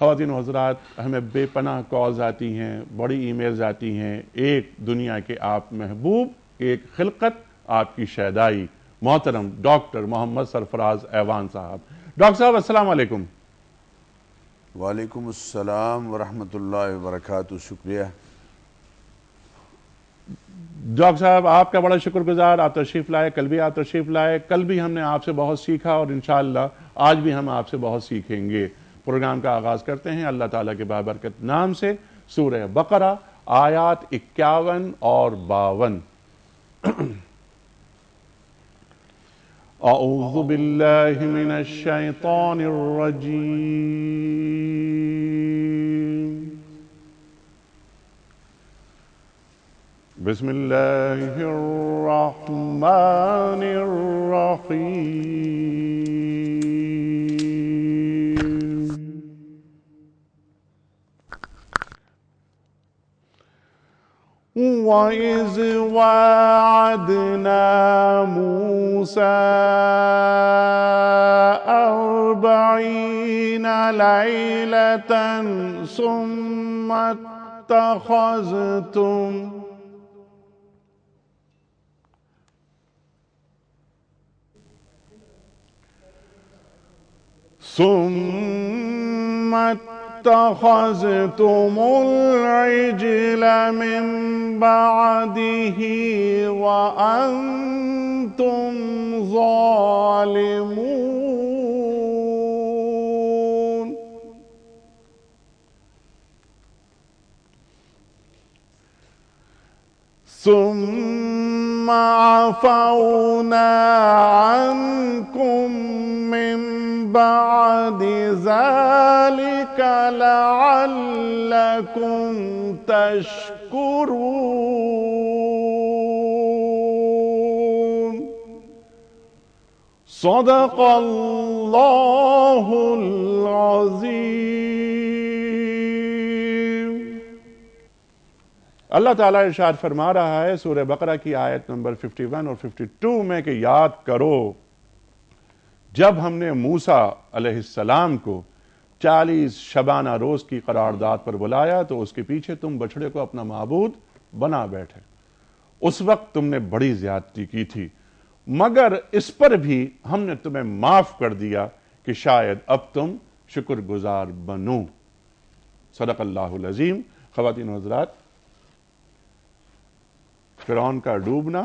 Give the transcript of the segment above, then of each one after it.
خواتین و حضرات، ہمیں بے پناہ کالز آتی ہیں، بڑی ای میلز آتی ہیں، ایک دنیا کے آپ محبوب، ایک خلقت آپ کی شیدائی، محترم ڈاکٹر محمد سرفراز ایوان صاحب۔ ڈاکٹر صاحب السلام علیکم۔ وعلیکم السلام ورحمۃ اللہ وبرکاتہ، شکریہ۔ ڈاکٹر صاحب آپ کا بڑا شکر گزار، آپ تشریف لائے، کل بھی آپ تشریف لائے، کل بھی ہم نے آپ سے بہت سیکھا اور انشاءاللہ آج بھی ہم آپ سے بہت سیکھیں گے۔ پروگرام کا آغاز کرتے ہیں اللہ تعالیٰ کے بابرکت نام سے، سورہ بقرہ آیات 51 اور 52۔ اعوذ باللہ من الشیطان الرجیم، بسم اللہ الرحمن الرحیم۔ وَإِذْ وَاعَدْنَا مُوسَىٰ 40 لَيْلَةً ثُمَّ اتخذتم العجل من بعده وأنتم ظالمون۔ ثم عفونا عنكم من بعد ذلك لعلكم تشكرون۔ صدق اللہ العظیم۔ اللہ تعالیٰ ارشاد فرما رہا ہے سورہ بقرہ کی آیت نمبر 51 اور 52 میں کہ یاد کرو جب ہم نے موسیٰ علیہ السلام کو 40 شبانہ روز کی قرارداد پر بلایا تو اس کے پیچھے تم بچڑے کو اپنا معبود بنا بیٹھے۔ اس وقت تم نے بڑی زیادتی کی تھی، مگر اس پر بھی ہم نے تمہیں معاف کر دیا کہ شاید اب تم شکر گزار بنو۔ صدق اللہ العظیم۔ خواتین و حضرات، فرعون کا ڈوبنا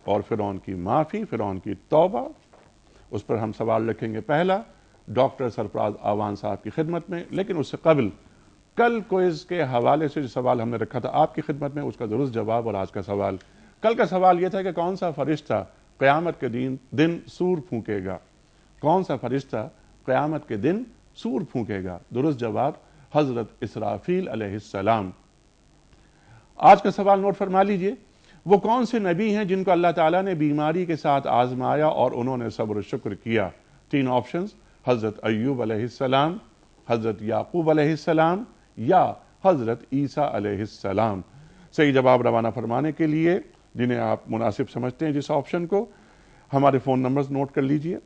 اور فرعون کی معافی، فرعون کی توبہ، اس پر ہم سوال رکھیں گے پہلا ڈاکٹر سرفراز ایوان صاحب کی خدمت میں۔ لیکن اس سے قبل کل کوئز کے حوالے سے جو سوال ہم نے رکھا تھا آپ کی خدمت میں، اس کا درست جواب اور آج کا سوال۔ کل کا سوال یہ تھا کہ کون سا فرشتہ قیامت کے دن سور پھونکے گا؟ کون سا فرشتہ قیامت کے دن سور پھونکے گا؟ درست جواب حضرت اسرافیل علیہ السلام۔ آج کا سوال نوٹ فرما لیجئے، وہ کون سے نبی ہیں جن کو اللہ تعالیٰ نے بیماری کے ساتھ آزمایا اور انہوں نے صبر و شکر کیا؟ 3 آپشنز، حضرت ایوب علیہ السلام، حضرت یعقوب علیہ السلام یا حضرت عیسیٰ علیہ السلام۔ صحیح جواب روانہ فرمانے کے لیے جنہیں آپ مناسب سمجھتے ہیں جس آپشن کو، ہمارے فون نمبرز نوٹ کر لیجئے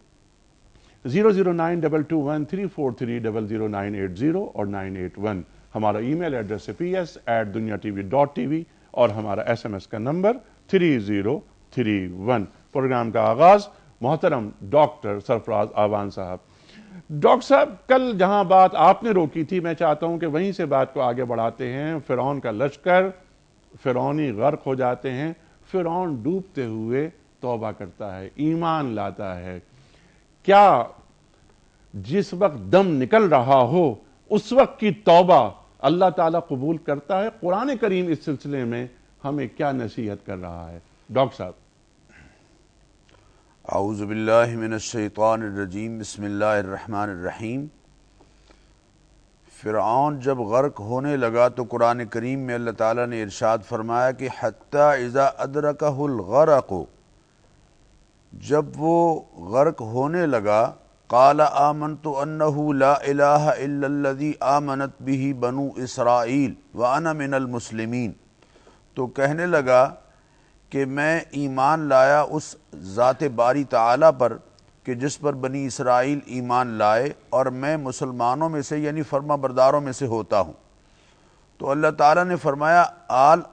009222343000980 اور 981۔ ہمارا ای میل ایڈریس ہے ps@dunyatv.tv اور ہمارا SMS کا نمبر 3031۔ پروگرام کا آغاز محترم ڈاکٹر سرفراز ایوان صاحب۔ ڈاکٹر صاحب کل جہاں بات آپ نے روکی تھی میں چاہتا ہوں کہ وہیں سے بات کو آگے بڑھاتے ہیں۔ فرعون کا لشکر، فرعونی غرق ہو جاتے ہیں، فرعون ڈوبتے ہوئے توبہ کرتا ہے، ایمان لاتا ہے۔ کیا جس وقت دم نکل رہا ہو اس وقت کی توبہ اللہ تعالیٰ قبول کرتا ہے؟ قرآن کریم اس سلسلے میں ہمیں کیا نصیحت کر رہا ہے ڈاکٹر صاحب؟ اعوذ باللہ من الشیطان الرجیم، بسم اللہ الرحمن الرحیم۔ فرعون جب غرق ہونے لگا تو قرآن کریم میں اللہ تعالیٰ نے ارشاد فرمایا کہ حتی اذا ادرکہ الغرق، جب وہ غرق ہونے لگا قال آمنت انہ لا الہ الا الذی آمنت بہ بنو اسرائیل وانا من المسلمین، تو کہنے لگا کہ میں ایمان لایا اس ذات باری تعالیٰ پر کہ جس پر بنی اسرائیل ایمان لائے اور میں مسلمانوں میں سے یعنی فرما برداروں میں سے ہوتا ہوں۔ تو اللہ تعالیٰ نے فرمایا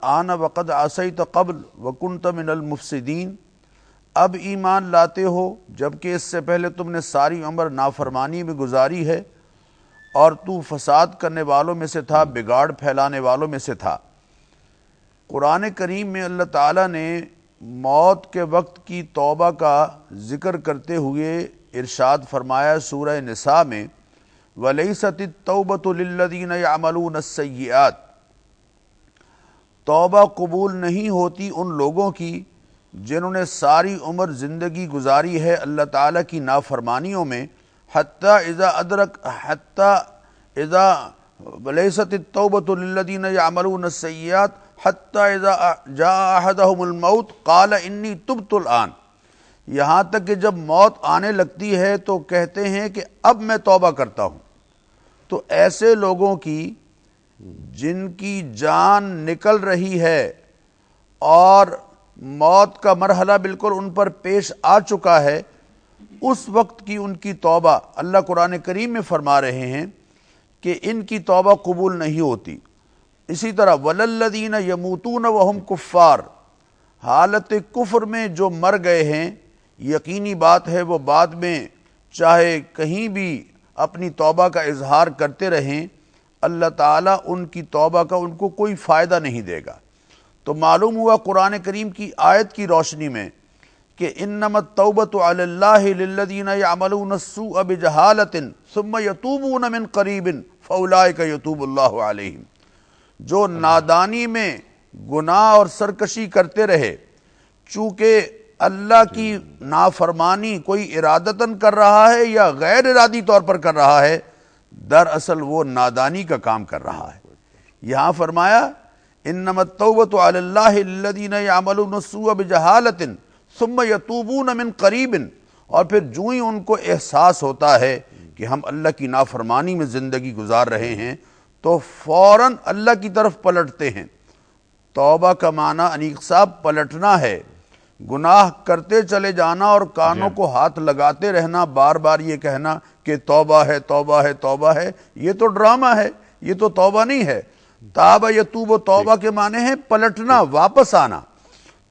آن وقد عصیت قبل وکنت من المفسدین، اب ایمان لاتے ہو جبکہ اس سے پہلے تم نے ساری عمر نافرمانی میں گزاری ہے اور تو فساد کرنے والوں میں سے تھا، بگاڑ پھیلانے والوں میں سے تھا۔ قرآن کریم میں اللہ تعالیٰ نے موت کے وقت کی توبہ کا ذکر کرتے ہوئے ارشاد فرمایا سورہ نساء میں وَلَيْسَتِ التَّوْبَةُ لِلَّذِينَ يَعْمَلُونَ السَّيِّئَاتِ، توبہ قبول نہیں ہوتی ان لوگوں کی جنہوں نے ساری عمر زندگی گزاری ہے اللہ تعالیٰ کی نافرمانیوں میں، وَلَيْسَتِ التَّوْبَةُ لِلَّذِينَ يَعْمَلُونَ السَّيِّئَاتِ حَتَّى إِذَا جَاءَ أَحَدَهُمُ الْمَوْتُ قَالَ إِنِّي تُبْتُ الْآنَ، یہاں تک کہ جب موت آنے لگتی ہے تو کہتے ہیں کہ اب میں توبہ کرتا ہوں۔ تو ایسے لوگوں کی جن کی جان نکل رہی ہے اور موت کا مرحلہ بالکل ان پر پیش آ چکا ہے، اس وقت کی ان کی توبہ اللہ قرآن کریم میں فرما رہے ہیں کہ ان کی توبہ قبول نہیں ہوتی۔ اسی طرح وَلَلَّذِينَ يَمُوتُونَ وَهُمْ كُفَّارٌ، حالت کفر میں جو مر گئے ہیں، یقینی بات ہے وہ بعد میں چاہے کہیں بھی اپنی توبہ کا اظہار کرتے رہیں، اللہ تعالیٰ ان کی توبہ کا ان کو کوئی فائدہ نہیں دے گا۔ تو معلوم ہوا قرآن کریم کی آیت کی روشنی میں کہ انما التوبۃ علی اللہ للذین یعملون السوء بجہالۃ ثم یتوبون من قریب فاولئک یتوب اللہ علیہم، جو نادانی میں گناہ اور سرکشی کرتے رہے، چونکہ اللہ کی نافرمانی کوئی ارادتاً کر رہا ہے یا غیر ارادی طور پر کر رہا ہے، دراصل وہ نادانی کا کام کر رہا ہے۔ یہاں فرمایا انما التوبۃ علی اللہ للذین یعملون السوء بجہالۃ ثم یتوبون من قریب، اور پھر جو ہی ان کو احساس ہوتا ہے کہ ہم اللہ کی نافرمانی میں زندگی گزار رہے ہیں تو فوراً اللہ کی طرف پلٹتے ہیں۔ توبہ کا معنی انیق صاحب پلٹنا ہے، گناہ کرتے چلے جانا اور کانوں کو ہاتھ لگاتے رہنا، بار بار یہ کہنا کہ توبہ ہے توبہ ہے توبہ ہے، یہ تو ڈرامہ ہے، یہ تو توبہ نہیں ہے۔ تاب یتوب، توبہ کے معنی ہے پلٹنا، واپس آنا۔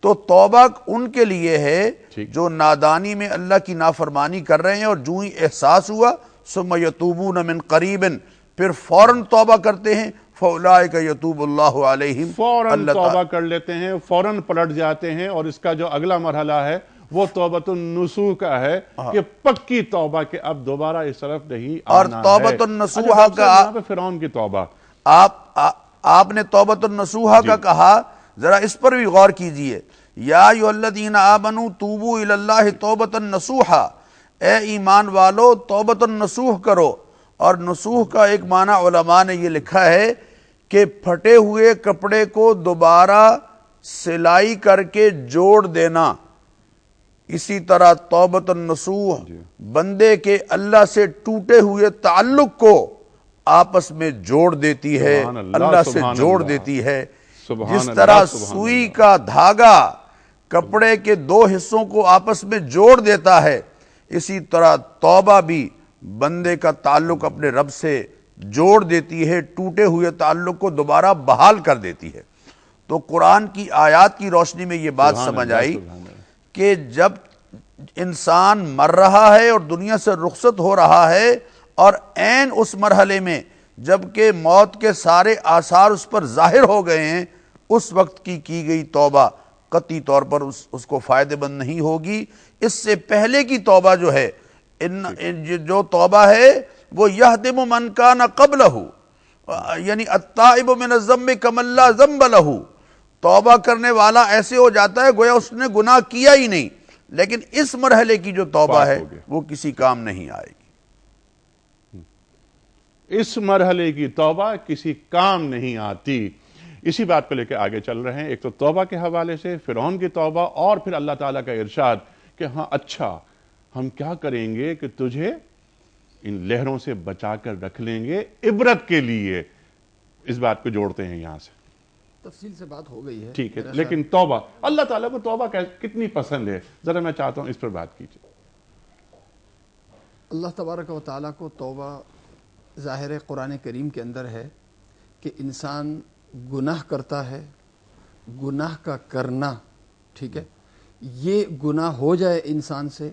تو توبہ ان کے لیے ہے جو نادانی میں اللہ کی نافرمانی کر رہے ہیں اور جو ہی احساس ہوا ثم یتوبون من قریب، پھر فوراً توبہ کرتے ہیں، فاولئک یتوب اللہ علیہم، فوراً توبہ کر لیتے ہیں، فوراً پلٹ جاتے ہیں۔ اور اس کا جو اگلا مرحلہ ہے وہ توبۃ النصوح کا ہے کہ پکی توبہ کہ اب دوبارہ اس طرف نہیں آنا ہے۔ اور توبۃ النصوح کا فرعون کی توبہ، آپ نے توبۃ النصوح کا کہا، ذرا اس پر بھی غور کیجئے، یا ایھا الذین آمنوا توبوا الی اللہ توبۃ النصوح، اے ایمان والو توبۃ النصوح کرو۔ اور نصوح کا ایک معنی علماء نے یہ لکھا ہے کہ پھٹے ہوئے کپڑے کو دوبارہ سلائی کر کے جوڑ دینا۔ اسی طرح توبۃ النصوح بندے کے اللہ سے ٹوٹے ہوئے تعلق کو آپس میں جوڑ دیتی ہے، اللہ سے جوڑ دیتی ہے۔ جس طرح سوئی کا دھاگا کپڑے کے دو حصوں کو آپس میں جوڑ دیتا ہے، اسی طرح توبہ بھی بندے کا تعلق اپنے رب سے جوڑ دیتی ہے، ٹوٹے ہوئے تعلق کو دوبارہ بحال کر دیتی ہے۔ تو قرآن کی آیات کی روشنی میں یہ بات سمجھ آئی کہ جب انسان مر رہا ہے اور دنیا سے رخصت ہو رہا ہے، اور عین اس مرحلے میں جبکہ موت کے سارے آثار اس پر ظاہر ہو گئے ہیں، اس وقت کی گئی توبہ قطعی طور پر اس کو فائدہ مند نہیں ہوگی۔ اس سے پہلے کی توبہ جو ہے، جو توبہ ہے وہ یہدم من کان قبلہ، یعنی التائب من الذنب کمن لا ذنب لہ، توبہ کرنے والا ایسے ہو جاتا ہے گویا اس نے گناہ کیا ہی نہیں۔ لیکن اس مرحلے کی جو توبہ ہے وہ کسی کام نہیں آئے گی۔ اس مرحلے کی توبہ کسی کام نہیں آتی۔ اسی بات کو لے کے آگے چل رہے ہیں، ایک تو توبہ کے حوالے سے فرعون کی توبہ، اور پھر اللہ تعالیٰ کا ارشاد کہ ہاں اچھا ہم کیا کریں گے کہ تجھے ان لہروں سے بچا کر رکھ لیں گے عبرت کے لیے۔ اس بات کو جوڑتے ہیں یہاں سے، تفصیل سے بات ہو گئی ہے، ٹھیک ہے، لیکن توبہ اللہ تعالیٰ کو توبہ کتنی پسند ہے، ذرا میں چاہتا ہوں اس پر بات کیجیے۔ اللہ تبارک و تعالیٰ کو توبہ ظاہر قرآن کریم کے اندر ہے کہ انسان گناہ کرتا ہے، گناہ کا کرنا، ٹھیک ہے، یہ گناہ ہو جائے انسان سے،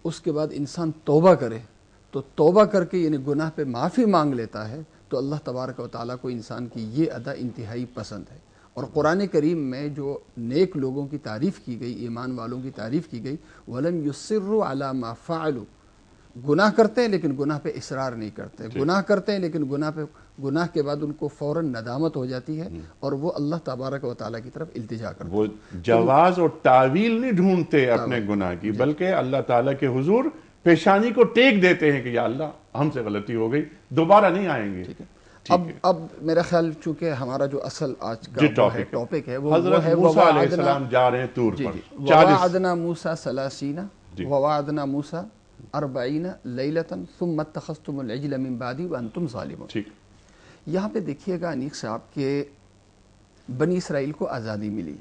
اس کے بعد انسان توبہ کرے، تو توبہ کر کے یعنی گناہ پہ معافی مانگ لیتا ہے، تو اللہ تبارک و تعالیٰ کو انسان کی یہ ادا انتہائی پسند ہے۔ اور قرآن کریم میں جو نیک لوگوں کی تعریف کی گئی، ایمان والوں کی تعریف کی گئی، وَلَمْ يُصِرُّوا عَلَى مَا فَعَلُوا، گناہ کرتے ہیں لیکن گناہ پہ اصرار نہیں کرتے، گناہ کرتے ہیں لیکن گناہ کے بعد ان کو فوراً ندامت ہو جاتی ہے اور وہ اللہ تبارک و تعالیٰ کی طرف التجا کرتے ہیں۔ وہ جواز اور تعویل نہیں ڈھونڈتے اپنے گناہ کی، بلکہ اللہ تعالیٰ کے حضور پیشانی کو ٹیک دیتے ہیں کہ یا اللہ ہم سے غلطی ہو گئی، دوبارہ نہیں آئیں گے۔ اب میرا خیال چونکہ ہمارا جو اصل آج کا ٹاپک ہے وہ حضرت ہے موسیٰ علیہ السلام جا رہے ہیں طور پر، وَوَعَدْنَا مُوسَىٰ ثَلَاثِينَ وَوَعَدْنَا مُوسَىٰ 40 لَيْلَةً ثُمَّ اتَّخَذْتُمُ الْعِجْلَ مِن بَعْدِهِ وَأَنْتُمْ ظَالِمُونَ۔ یہاں پہ دیکھیے گا انیق صاحب کہ بنی اسرائیل کو آزادی ملی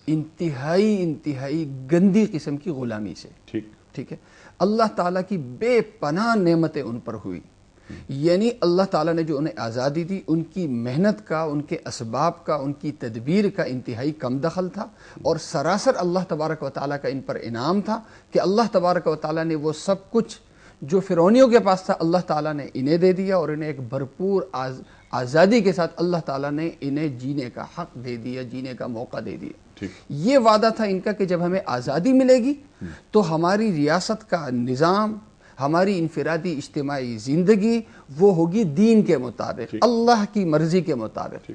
انتہائی گندی قسم کی غلامی سے، ٹھیک ہے، اللہ تعالیٰ کی بے پناہ نعمتیں ان پر ہوئی، یعنی اللہ تعالیٰ نے جو انہیں آزادی دی، ان کی محنت کا، ان کے اسباب کا، ان کی تدبیر کا انتہائی کم دخل تھا، اور سراسر اللہ تبارک و تعالیٰ کا ان پر انعام تھا کہ اللہ تبارک و تعالیٰ نے وہ سب کچھ جو فرعونیوں کے پاس تھا اللہ تعالیٰ نے انہیں دے دیا، اور انہیں ایک بھرپور آزادی کے ساتھ اللہ تعالیٰ نے انہیں جینے کا حق دے دیا، جینے کا موقع دے دیا۔ یہ وعدہ تھا ان کا کہ جب ہمیں آزادی ملے گی تو ہماری ریاست کا نظام، ہماری انفرادی اجتماعی زندگی وہ ہوگی دین کے مطابق، اللہ کی مرضی کے مطابق۔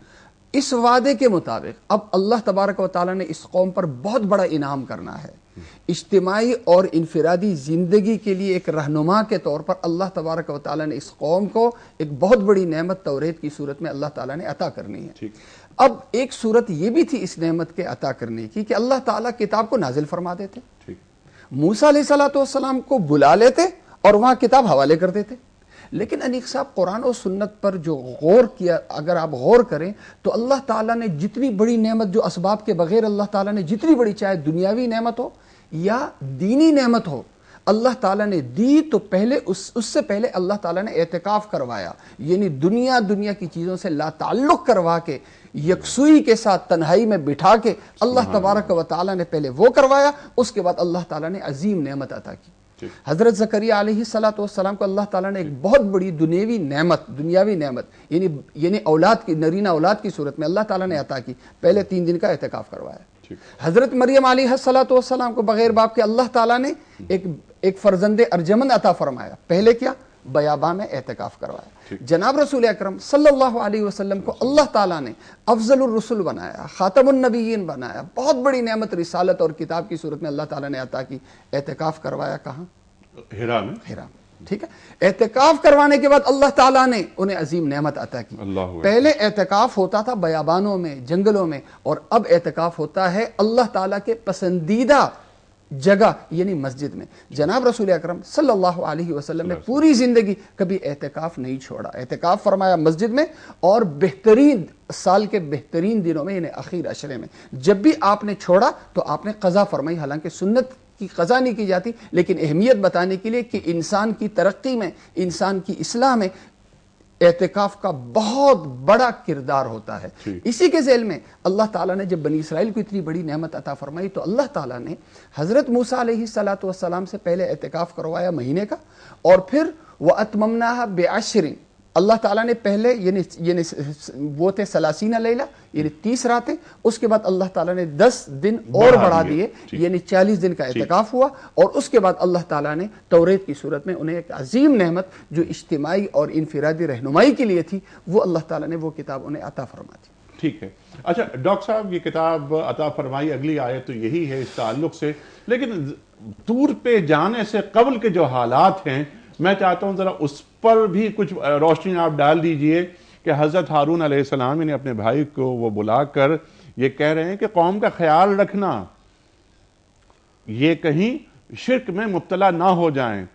اس وعدے کے مطابق اب اللہ تبارک و تعالیٰ نے اس قوم پر بہت بڑا انعام کرنا ہے۔ اجتماعی اور انفرادی زندگی کے لیے ایک رہنما کے طور پر اللہ تبارک و تعالیٰ نے اس قوم کو ایک بہت بڑی نعمت توریت کی صورت میں اللہ تعالیٰ نے عطا کرنی ہے۔ اب ایک صورت یہ بھی تھی اس نعمت کے عطا کرنے کی کہ اللہ تعالیٰ کتاب کو نازل فرما دیتے، موسیٰ علیہ السلام کو بلا لیتے اور وہاں کتاب حوالے کر دیتے۔ لیکن انیق صاحب قرآن و سنت پر جو غور کیا، اگر آپ غور کریں تو اللہ تعالیٰ نے جتنی بڑی نعمت جو اسباب کے بغیر اللہ تعالیٰ نے جتنی بڑی، چاہے دنیاوی نعمت ہو یا دینی نعمت ہو، اللہ تعالیٰ نے دی تو پہلے اس سے پہلے اللہ تعالیٰ نے اعتکاف کروایا، یعنی دنیا کی چیزوں سے لا تعلق کروا کے یکسوئی کے ساتھ تنہائی میں بٹھا کے اللہ تبارک و تعالیٰ نے پہلے وہ کروایا، اس کے بعد اللہ تعالیٰ نے عظیم نعمت عطا کی۔ حضرت زکریہ علیہ السلام کو اللہ تعالیٰ نے ایک بہت بڑی دنیاوی نعمت یعنی اولاد کی، نرینہ اولاد کی صورت میں اللہ تعالیٰ نے عطا کی، پہلے 3 دن کا اعتکاف کروایا۔ حضرت مریم علیہ السلام کو بغیر باپ کے اللہ تعالیٰ نے ایک فرزند ارجمند عطا فرمایا، پہلے کیا؟ بیاباں میں اعتکاف کروایا۔ جناب رسول اکرم صلی اللہ علیہ وسلم کو اللہ تعالیٰ نے افضل الرسل بنایا، خاتم النبیین بنایا، بہت بڑی نعمت رسالت اور کتاب کی صورت میں اللہ تعالیٰ نے عطا کی۔ اعتکاف کروایا کہاں؟ ہیرا میں، ٹھیک ہے۔ اعتکاف کروانے کے بعد اللہ تعالیٰ نے انہیں عظیم نعمت عطا کی۔ پہلے اعتکاف ہوتا تھا بیابانوں میں، جنگلوں میں، اور اب اعتکاف ہوتا ہے اللہ تعالیٰ کے پسندیدہ جگہ یعنی مسجد میں۔ جناب رسول اکرم صلی اللہ علیہ وسلم نے پوری زندگی کبھی اعتکاف نہیں چھوڑا، اعتکاف فرمایا مسجد میں، اور سال کے بہترین دنوں میں یعنی اخیر عشرے میں جب بھی آپ نے چھوڑا تو آپ نے قضا فرمائی، حالانکہ سنت کی قضا نہیں کی جاتی، لیکن اہمیت بتانے کے لیے کہ انسان کی ترقی میں، انسان کی اصلاح میں اعتکاف کا بہت بڑا کردار ہوتا ہے۔ اسی کے ذیل میں اللہ تعالیٰ نے جب بنی اسرائیل کو اتنی بڑی نعمت عطا فرمائی تو اللہ تعالیٰ نے حضرت موسیٰ علیہ السلام سے پہلے اعتکاف کروایا مہینے کا، اور پھر وَأَتْمَمْنَاهَا بِعَشْرٍ، اللہ تعالیٰ نے پہلے یعنی وہ تھے 30 لیلہ یعنی 30 راتیں، اس کے بعد اللہ تعالیٰ نے 10 دن اور بڑھا دیے، یعنی 40 دن کا اعتکاف ہوا، اور اس کے بعد اللہ تعالیٰ نے توریت کی صورت میں انہیں ایک عظیم نعمت جو اجتماعی اور انفرادی رہنمائی کے لیے تھی، وہ اللہ تعالیٰ نے وہ کتاب انہیں عطا فرما دی۔ ٹھیک ہے، اچھا ڈاکٹر صاحب یہ کتاب عطا فرمائی، اگلی آیت تو یہی ہے اس تعلق سے، لیکن طور پہ جانے سے قبل کے جو حالات ہیں میں چاہتا ہوں ذرا اس پر بھی کچھ روشنی آپ ڈال دیجئے کہ حضرت ہارون علیہ السلام نے اپنے بھائی کو وہ بلا کر یہ کہہ رہے ہیں کہ قوم کا خیال رکھنا، یہ کہیں شرک میں مبتلا نہ ہو جائیں،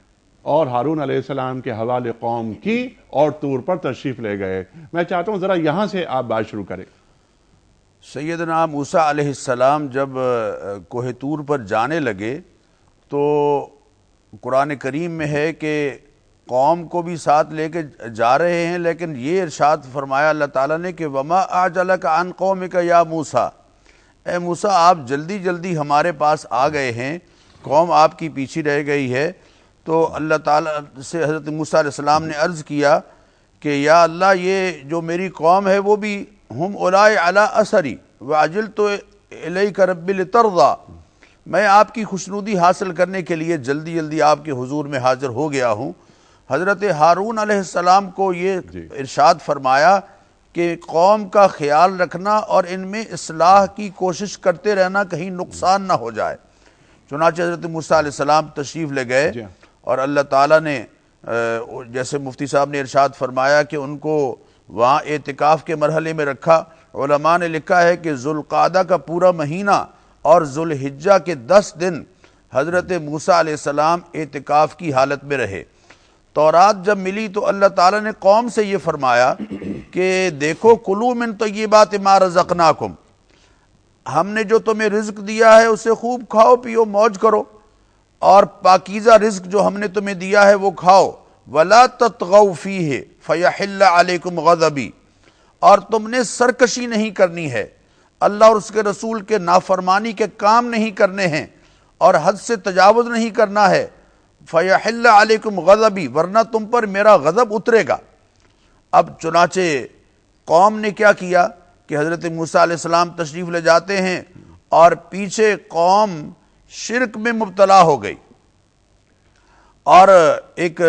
اور ہارون علیہ السلام کے حوالے قوم کی اور طور پر تشریف لے گئے۔ میں چاہتا ہوں ذرا یہاں سے آپ بات شروع کریں۔ سیدنا موسیٰ علیہ السلام جب کوہ طور پر جانے لگے تو قرآن کریم میں ہے کہ قوم کو بھی ساتھ لے کے جا رہے ہیں، لیکن یہ ارشاد فرمایا اللہ تعالیٰ نے کہ وَمَا أَعْجَلَكَ عَنْ قَوْمِكَ يَا موسیٰ، اے موسیٰ آپ جلدی جلدی ہمارے پاس آ گئے ہیں، قوم آپ کی پیچھے رہ گئی ہے۔ تو اللہ تعالیٰ سے حضرت موسیٰ علیہ السلام نے عرض کیا کہ یا اللہ یہ جو میری قوم ہے وہ بھی ہم اولئک علی اثری وعجلت الیک رب لترضی، میں آپ کی خوشنودی حاصل کرنے کے لیے جلدی جلدی آپ کے حضور میں حاضر ہو گیا ہوں۔ حضرت ہارون علیہ السلام کو یہ ارشاد فرمایا کہ قوم کا خیال رکھنا اور ان میں اصلاح کی کوشش کرتے رہنا، کہیں نقصان نہ ہو جائے۔ چنانچہ حضرت موسیٰ علیہ السلام تشریف لے گئے اور اللہ تعالیٰ نے جیسے مفتی صاحب نے ارشاد فرمایا کہ ان کو وہاں اعتکاف کے مرحلے میں رکھا۔ علماء نے لکھا ہے کہ ذوالقعدہ کا پورا مہینہ اور ذوالحجہ کے 10 دن حضرت موسیٰ علیہ السلام اعتکاف کی حالت میں رہے۔ تورات جب ملی تو اللہ تعالیٰ نے قوم سے یہ فرمایا کہ دیکھو کلوا من طیبات ما رزقناکم، ہم نے جو تمہیں رزق دیا ہے اسے خوب کھاؤ پیو موج کرو، اور پاکیزہ رزق جو ہم نے تمہیں دیا ہے وہ کھاؤ۔ وَلَا تَطْغَوْا فِيهِ فَيَحِلَّ عَلَيْكُمْ غَضَبِي، اور تم نے سرکشی نہیں کرنی ہے، اللہ اور اس کے رسول کے نافرمانی کے کام نہیں کرنے ہیں اور حد سے تجاوز نہیں کرنا ہے۔ فَيَحِلَّ عَلَيْكُمْ غَضَبِي، ورنہ تم پر میرا غضب اترے گا۔ اب چنانچہ قوم نے کیا کیا کہ حضرت موسیٰ علیہ السلام تشریف لے جاتے ہیں اور پیچھے قوم شرک میں مبتلا ہو گئی اور ایک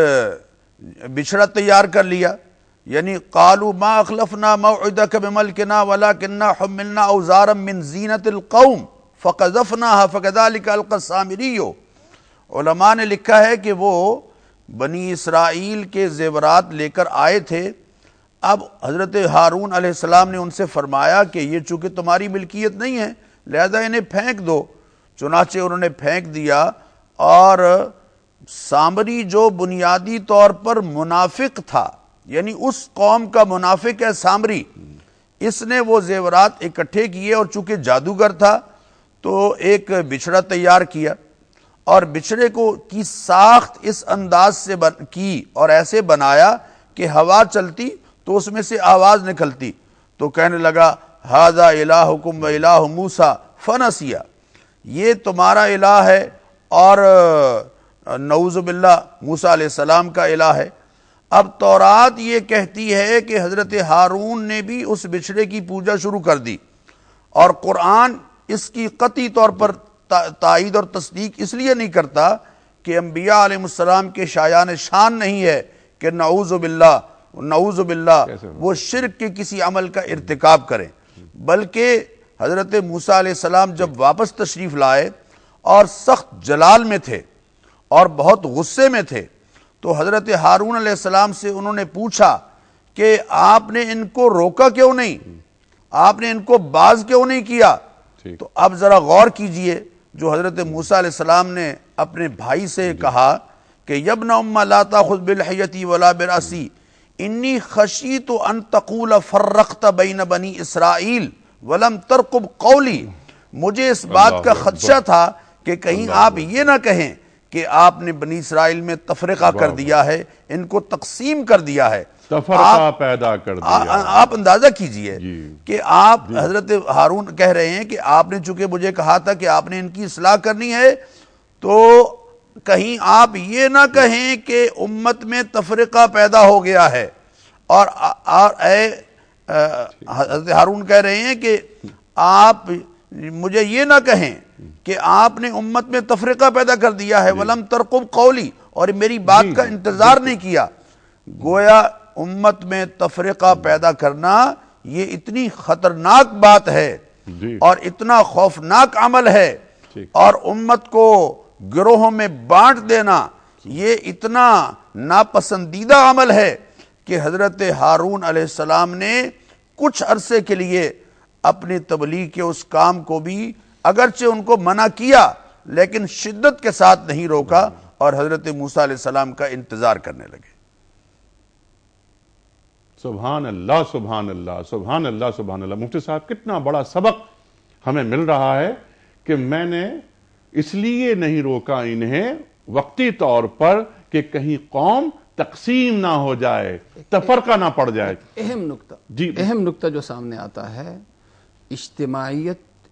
بچھڑا تیار کر لیا، یعنی قالوا ما اخلفنا موعدك بملكنا ولكننا حملنا اوزارا من زینت القوم فقذفناها فكذلك القى السامری۔ علماء نے لکھا ہے کہ وہ بنی اسرائیل کے زیورات لے کر آئے تھے۔ اب حضرت ہارون علیہ السلام نے ان سے فرمایا کہ یہ چونکہ تمہاری ملکیت نہیں ہے لہذا انہیں پھینک دو۔ چنانچہ انہوں نے پھینک دیا، اور سامری جو بنیادی طور پر منافق تھا، یعنی اس قوم کا منافق ہے سامری، اس نے وہ زیورات اکٹھے کیے اور چونکہ جادوگر تھا تو ایک بچھڑا تیار کیا، اور بچھڑے کی ساخت اس انداز سے کی اور ایسے بنایا کہ ہوا چلتی تو اس میں سے آواز نکلتی، تو کہنے لگا ھذا الہکم و الہ موسیٰ فنسیٰ، یہ تمہارا الہ ہے اور نعوذ باللہ موسیٰ علیہ السلام کا الہ ہے۔ اب تورات یہ کہتی ہے کہ حضرت ہارون نے بھی اس بچھڑے کی پوجا شروع کر دی، اور قرآن اس کی قطعی طور پر تائید اور تصدیق اس لیے نہیں کرتا کہ انبیاء علیہ السلام کے شایان شان نہیں ہے کہ نعوذ باللہ وہ شرک کے کسی عمل کا ارتکاب کریں، بلکہ حضرت موسیٰ علیہ السلام جب واپس تشریف لائے اور سخت جلال میں تھے اور بہت غصے میں تھے تو حضرت ہارون علیہ السلام سے انہوں نے پوچھا کہ آپ نے ان کو روکا کیوں نہیں، آپ نے ان کو باز کیوں نہیں کیا؟ تو اب ذرا غور کیجئے جو حضرت موسیٰ علیہ السلام نے اپنے بھائی سے کہا کہ یبن ام لا تاخذ بالحیتی ولا براسی انی خشیت ان تقول فرقت بین بنی اسرائیل ولم ترقب قولی، مجھے اس بات کا خدشہ تھا کہ کہیں آپ یہ نہ کہیں کہ آپ نے بنی اسرائیل میں تفرقہ کر دیا ہے، ان کو تقسیم کر دیا ہے، تفرقہ پیدا کر دیا۔ آپ اندازہ کیجئے کہ آپ حضرت ہارون کہہ رہے ہیں کہ آپ نے چونکہ مجھے کہا تھا کہ آپ نے ان کی اصلاح کرنی ہے، تو کہیں آپ یہ نہ کہیں کہ امت میں تفرقہ پیدا ہو گیا ہے، اور اے حضرت ہارون کہہ رہے ہیں کہ آپ مجھے یہ نہ کہیں کہ آپ نے امت میں تفرقہ پیدا کر دیا ہے، وَلَمْ تَرْقُبْ قَوْلِي، اور میری بات کا انتظار نہیں کیا۔ گویا امت میں تفرقہ پیدا کرنا یہ اتنی خطرناک بات ہے اور اتنا خوفناک عمل ہے، اور امت کو گروہوں میں بانٹ دینا یہ اتنا ناپسندیدہ عمل ہے کہ حضرت ہارون علیہ السلام نے کچھ عرصے کے لیے اپنی تبلیغ کے اس کام کو بھی اگرچہ ان کو منع کیا لیکن شدت کے ساتھ نہیں روکا، اور حضرت موسیٰ علیہ السلام کا انتظار کرنے لگے۔ سبحان اللہ سبحان اللہ سبحان اللہ سبحان اللہ۔ مفتی صاحب کتنا بڑا سبق ہمیں مل رہا ہے کہ میں نے اس لیے نہیں روکا انہیں وقتی طور پر کہ کہیں قوم تقسیم نہ ہو جائے، تفرقہ نہ پڑ جائے. اہم نقطہ جو سامنے آتا ہے،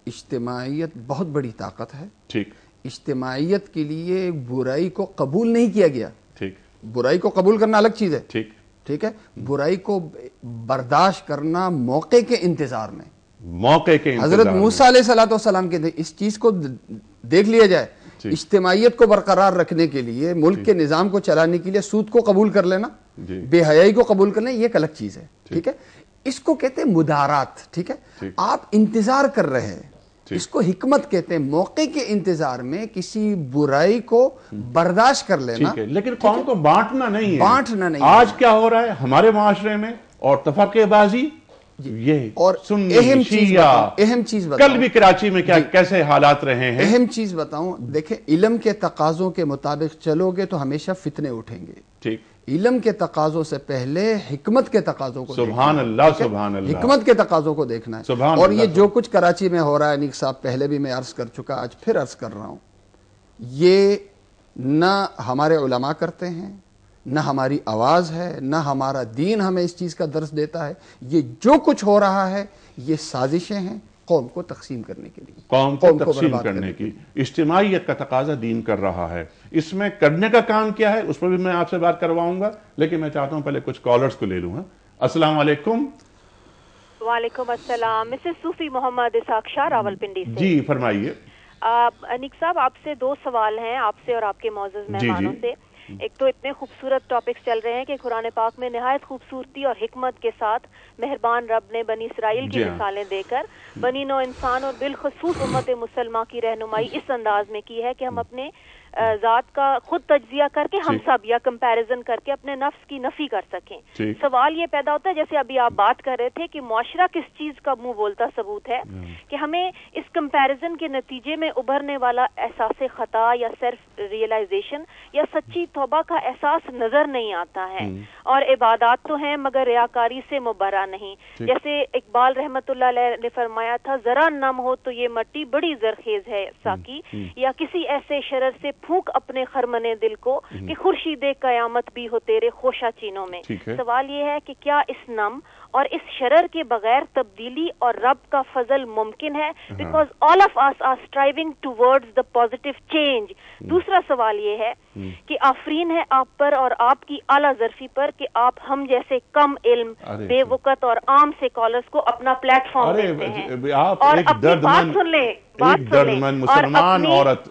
اجتماعیت بہت بڑی طاقت ہے. ٹھیک. اجتماعیت کے لیے برائی کو قبول نہیں کیا گیا. ٹھیک. برائی کو قبول کرنا الگ چیز ہے. ٹھیک. ٹھیک ہے. برائی کو برداشت کرنا موقع کے انتظار میں. حضرت موسیٰ علیہ السلام کے اس چیز کو دیکھ لیا جائے، اجتماعیت کو برقرار رکھنے کے لیے، ملک کے نظام کو چلانے کے لیے سود کو قبول کر لینا، بے حیائی کو قبول کرنا، یہ ایک الگ چیز ہے. ٹھیک ہے. اس کو کہتے ہیں مدارات. ٹھیک ہے. آپ انتظار کر رہے ہیں، اس کو حکمت کہتے ہیں. موقع کے انتظار میں کسی برائی کو برداشت کر لینا. لیکن قوم کو بانٹنا نہیں ہے. بانٹنا نہیں. آج کیا ہو رہا ہے ہمارے معاشرے میں، اور تفرقے بازی، یہ اور اہم چیز بتاؤں، کل بھی کراچی میں کیسے حالات رہے ہیں. اہم چیز بتاؤں، دیکھیں علم کے تقاضوں کے مطابق چلو گے تو ہمیشہ فتنے اٹھیں گے. ٹھیک. علم کے تقاضوں سے پہلے حکمت کے تقاضوں کو سبحان اللہ، سبحان اللہ، حکمت کے تقاضوں کو دیکھنا ہے. اور یہ جو کچھ کراچی میں ہو رہا ہے، نیک صاحب پہلے بھی میں عرض کر چکا، آج پھر عرض کر رہا ہوں، یہ نہ ہمارے علماء کرتے ہیں، نہ ہماری آواز ہے، نہ ہمارا دین ہمیں اس چیز کا درس دیتا ہے. یہ جو کچھ ہو رہا ہے یہ سازشیں ہیں قوم کو تقسیم کرنے کے لیے، قوم کو تقسیم کرنے کی. اجتماعیت کا تقاضا دین کر رہا ہے. اس میں کرنے کا کام کیا ہے اس پر بھی میں آپ سے بات کرواؤں گا، لیکن میں چاہتا ہوں پہلے کچھ کالرز کو لے لوں. السلام علیکم. وعلیکم السلام. مسز صوفی محمد اسحاق شاہ راولپنڈی سے. جی فرمائیے. انیک صاحب، آپ سے دو سوال ہیں، آپ سے اور آپ کے معزز مہمانوں سے. ایک تو اتنے خوبصورت ٹاپکس چل رہے ہیں کہ قرآن پاک میں نہایت خوبصورتی اور حکمت کے ساتھ مہربان رب نے بنی اسرائیل کی مثالیں دے کر بنی نوع انسان اور بالخصوص امت مسلمہ کی رہنمائی اس انداز میں کی ہے کہ ہم اپنے ذات کا خود تجزیہ کر کے ہم سب یا کمپیریزن کر کے اپنے نفس کی نفی کر سکیں. سوال یہ پیدا ہوتا ہے، جیسے ابھی آپ بات کر رہے تھے کہ معاشرہ کس چیز کا منہ بولتا ثبوت ہے، کہ ہمیں اس کمپیریزن کے نتیجے میں ابھرنے والا احساس خطا یا سیلف ریئلائزیشن یا سچی توبہ کا احساس نظر نہیں آتا ہے. اور عبادات تو ہیں مگر ریاکاری سے مبرہ نہیں. جیسے اقبال رحمت اللہ علیہ نے فرمایا تھا، ذرا نم ہو تو یہ مٹی بڑی زرخیز ہے ساکی، یا کسی ایسے شرر سے پھونک اپنے خرمنے دل کو کہ خورشید قیامت بھی ہو تیرے خوشہ چینوں میں. سوال یہ ہے کہ کیا اس نم اور اس شرر کے بغیر تبدیلی اور رب کا فضل ممکن ہے؟ Because all of us are striving towards the positive change. دوسرا سوال یہ ہے کہ آفرین ہے آپ پر اور آپ کی اعلیٰ ظرفی پر کہ آپ ہم جیسے کم علم، بے وقت اور عام سے کالرز کو اپنا پلیٹ فارم دیتے ہیں. اور اپنی بات سن لیں،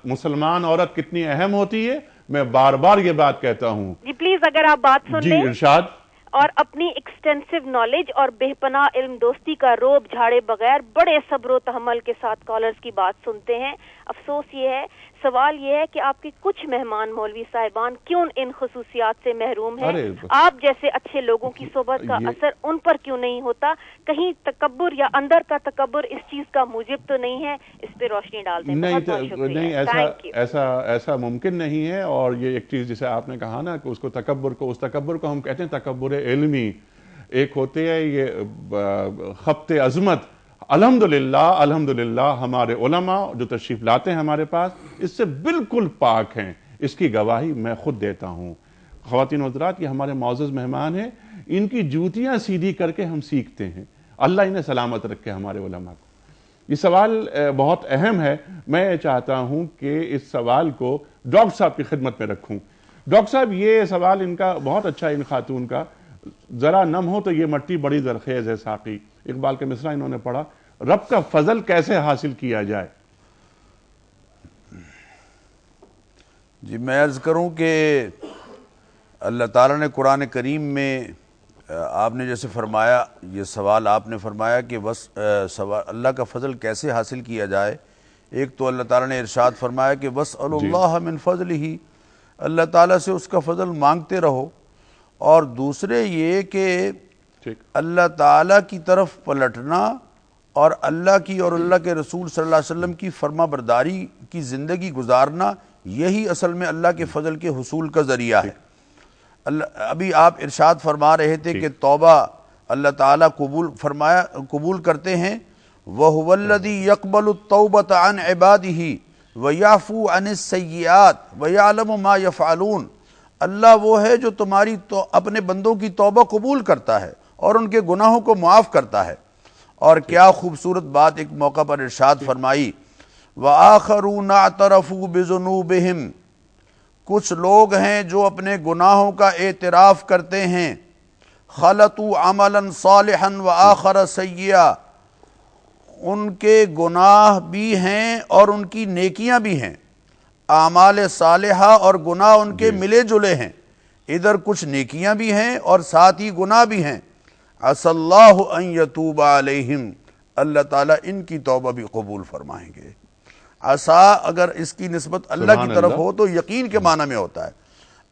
مسلمان عورت کتنی اہم ہوتی ہے، میں بار بار یہ بات کہتا ہوں. جی پلیز اگر آپ بات سن لیں. جی ارشاد. اور اپنی ایکسٹینسو نالج اور بے پناہ علم دوستی کا روب جھاڑے بغیر بڑے صبر و تحمل کے ساتھ کالرز کی بات سنتے ہیں. افسوس یہ ہے، سوال یہ ہے کہ آپ کے کچھ مہمان مولوی صاحبان کیوں ان خصوصیات سے محروم ہیں؟ آپ جیسے اچھے لوگوں کی صحبت کا اثر ان پر کیوں نہیں ہوتا؟ کہیں تکبر یا اندر کا تکبر اس چیز کا موجب تو نہیں ہے؟ اس پہ روشنی ڈال دیں. نہیں، ایسا ممکن نہیں ہے. اور یہ ایک چیز جسے آپ نے کہا نا کہ اس تکبر کو ہم کہتے ہیں تکبر علمی. ایک ہوتے ہے یہ خبط عظمت. الحمدللہ ہمارے علماء جو تشریف لاتے ہیں ہمارے پاس اس سے بالکل پاک ہیں. اس کی گواہی میں خود دیتا ہوں. خواتین و حضرات، یہ ہمارے معزز مہمان ہیں، ان کی جوتیاں سیدھی کر کے ہم سیکھتے ہیں. اللہ انہیں سلامت رکھے ہمارے علماء کو. یہ سوال بہت اہم ہے. میں چاہتا ہوں کہ اس سوال کو ڈاکٹر صاحب کی خدمت میں رکھوں. ڈاکٹر صاحب، یہ سوال ان کا بہت اچھا، ان خاتون کا، ذرا نم ہو تو یہ مٹی بڑی زرخیز ہے ساقی. اقبال کے مصرع انہوں نے پڑھا. رب کا فضل کیسے حاصل کیا جائے؟ جی میں عرض کروں کہ اللہ تعالیٰ نے قرآن کریم میں آپ نے جیسے فرمایا، یہ سوال آپ نے فرمایا کہ بس اللہ کا فضل کیسے حاصل کیا جائے. ایک تو اللہ تعالیٰ نے ارشاد فرمایا کہ وَاسْأَلُوا اللَّهَ مِنْ فَضْلِهِ، اللہ تعالیٰ سے اس کا فضل مانگتے رہو. اور دوسرے یہ کہ اللہ تعالیٰ کی طرف پلٹنا اور اللہ کی اور اللہ کے رسول صلی اللہ علیہ وسلم کی فرما برداری کی زندگی گزارنا، یہی اصل میں اللہ کے فضل کے حصول کا ذریعہ ہے. ابھی آپ ارشاد فرما رہے تھے کہ توبہ اللہ تعالیٰ قبول کرتے ہیں. وَهُوَ الَّذِي يَقْبَلُ التَّوْبَةَ عَنْ عِبَادِهِ وَيَعْفُو عَنِ السَّيِّئَاتِ وَيَعْلَمُ مَا يَفْعَلُونَ. اللہ وہ ہے جو تمہاری اپنے بندوں کی توبہ قبول کرتا ہے اور ان کے گناہوں کو معاف کرتا ہے۔ اور کیا خوبصورت بات ایک موقع پر ارشاد فرمائی، وَآخَرُونَ اعْتَرَفُوا بِذُنُوبِهِمْ، کچھ لوگ ہیں جو اپنے گناہوں کا اعتراف کرتے ہیں، خَلَطُوا عَمَلًا صَالِحًا وَآخَرَ سَيِّئًا، ان کے گناہ بھی ہیں اور ان کی نیکیاں بھی ہیں، اعمال صالحہ اور گناہ ان کے ملے جلے ہیں، ادھر کچھ نیکیاں بھی ہیں اور ساتھ ہی گناہ بھی ہیں، عَسَى اللَّهُ أَن يَتُوبَ عَلَيْهِمْ، اللہ تعالیٰ ان کی توبہ بھی قبول فرمائیں گے۔ عسا اگر اس کی نسبت اللہ کی طرف ہو تو یقین کے معنی میں ہوتا ہے۔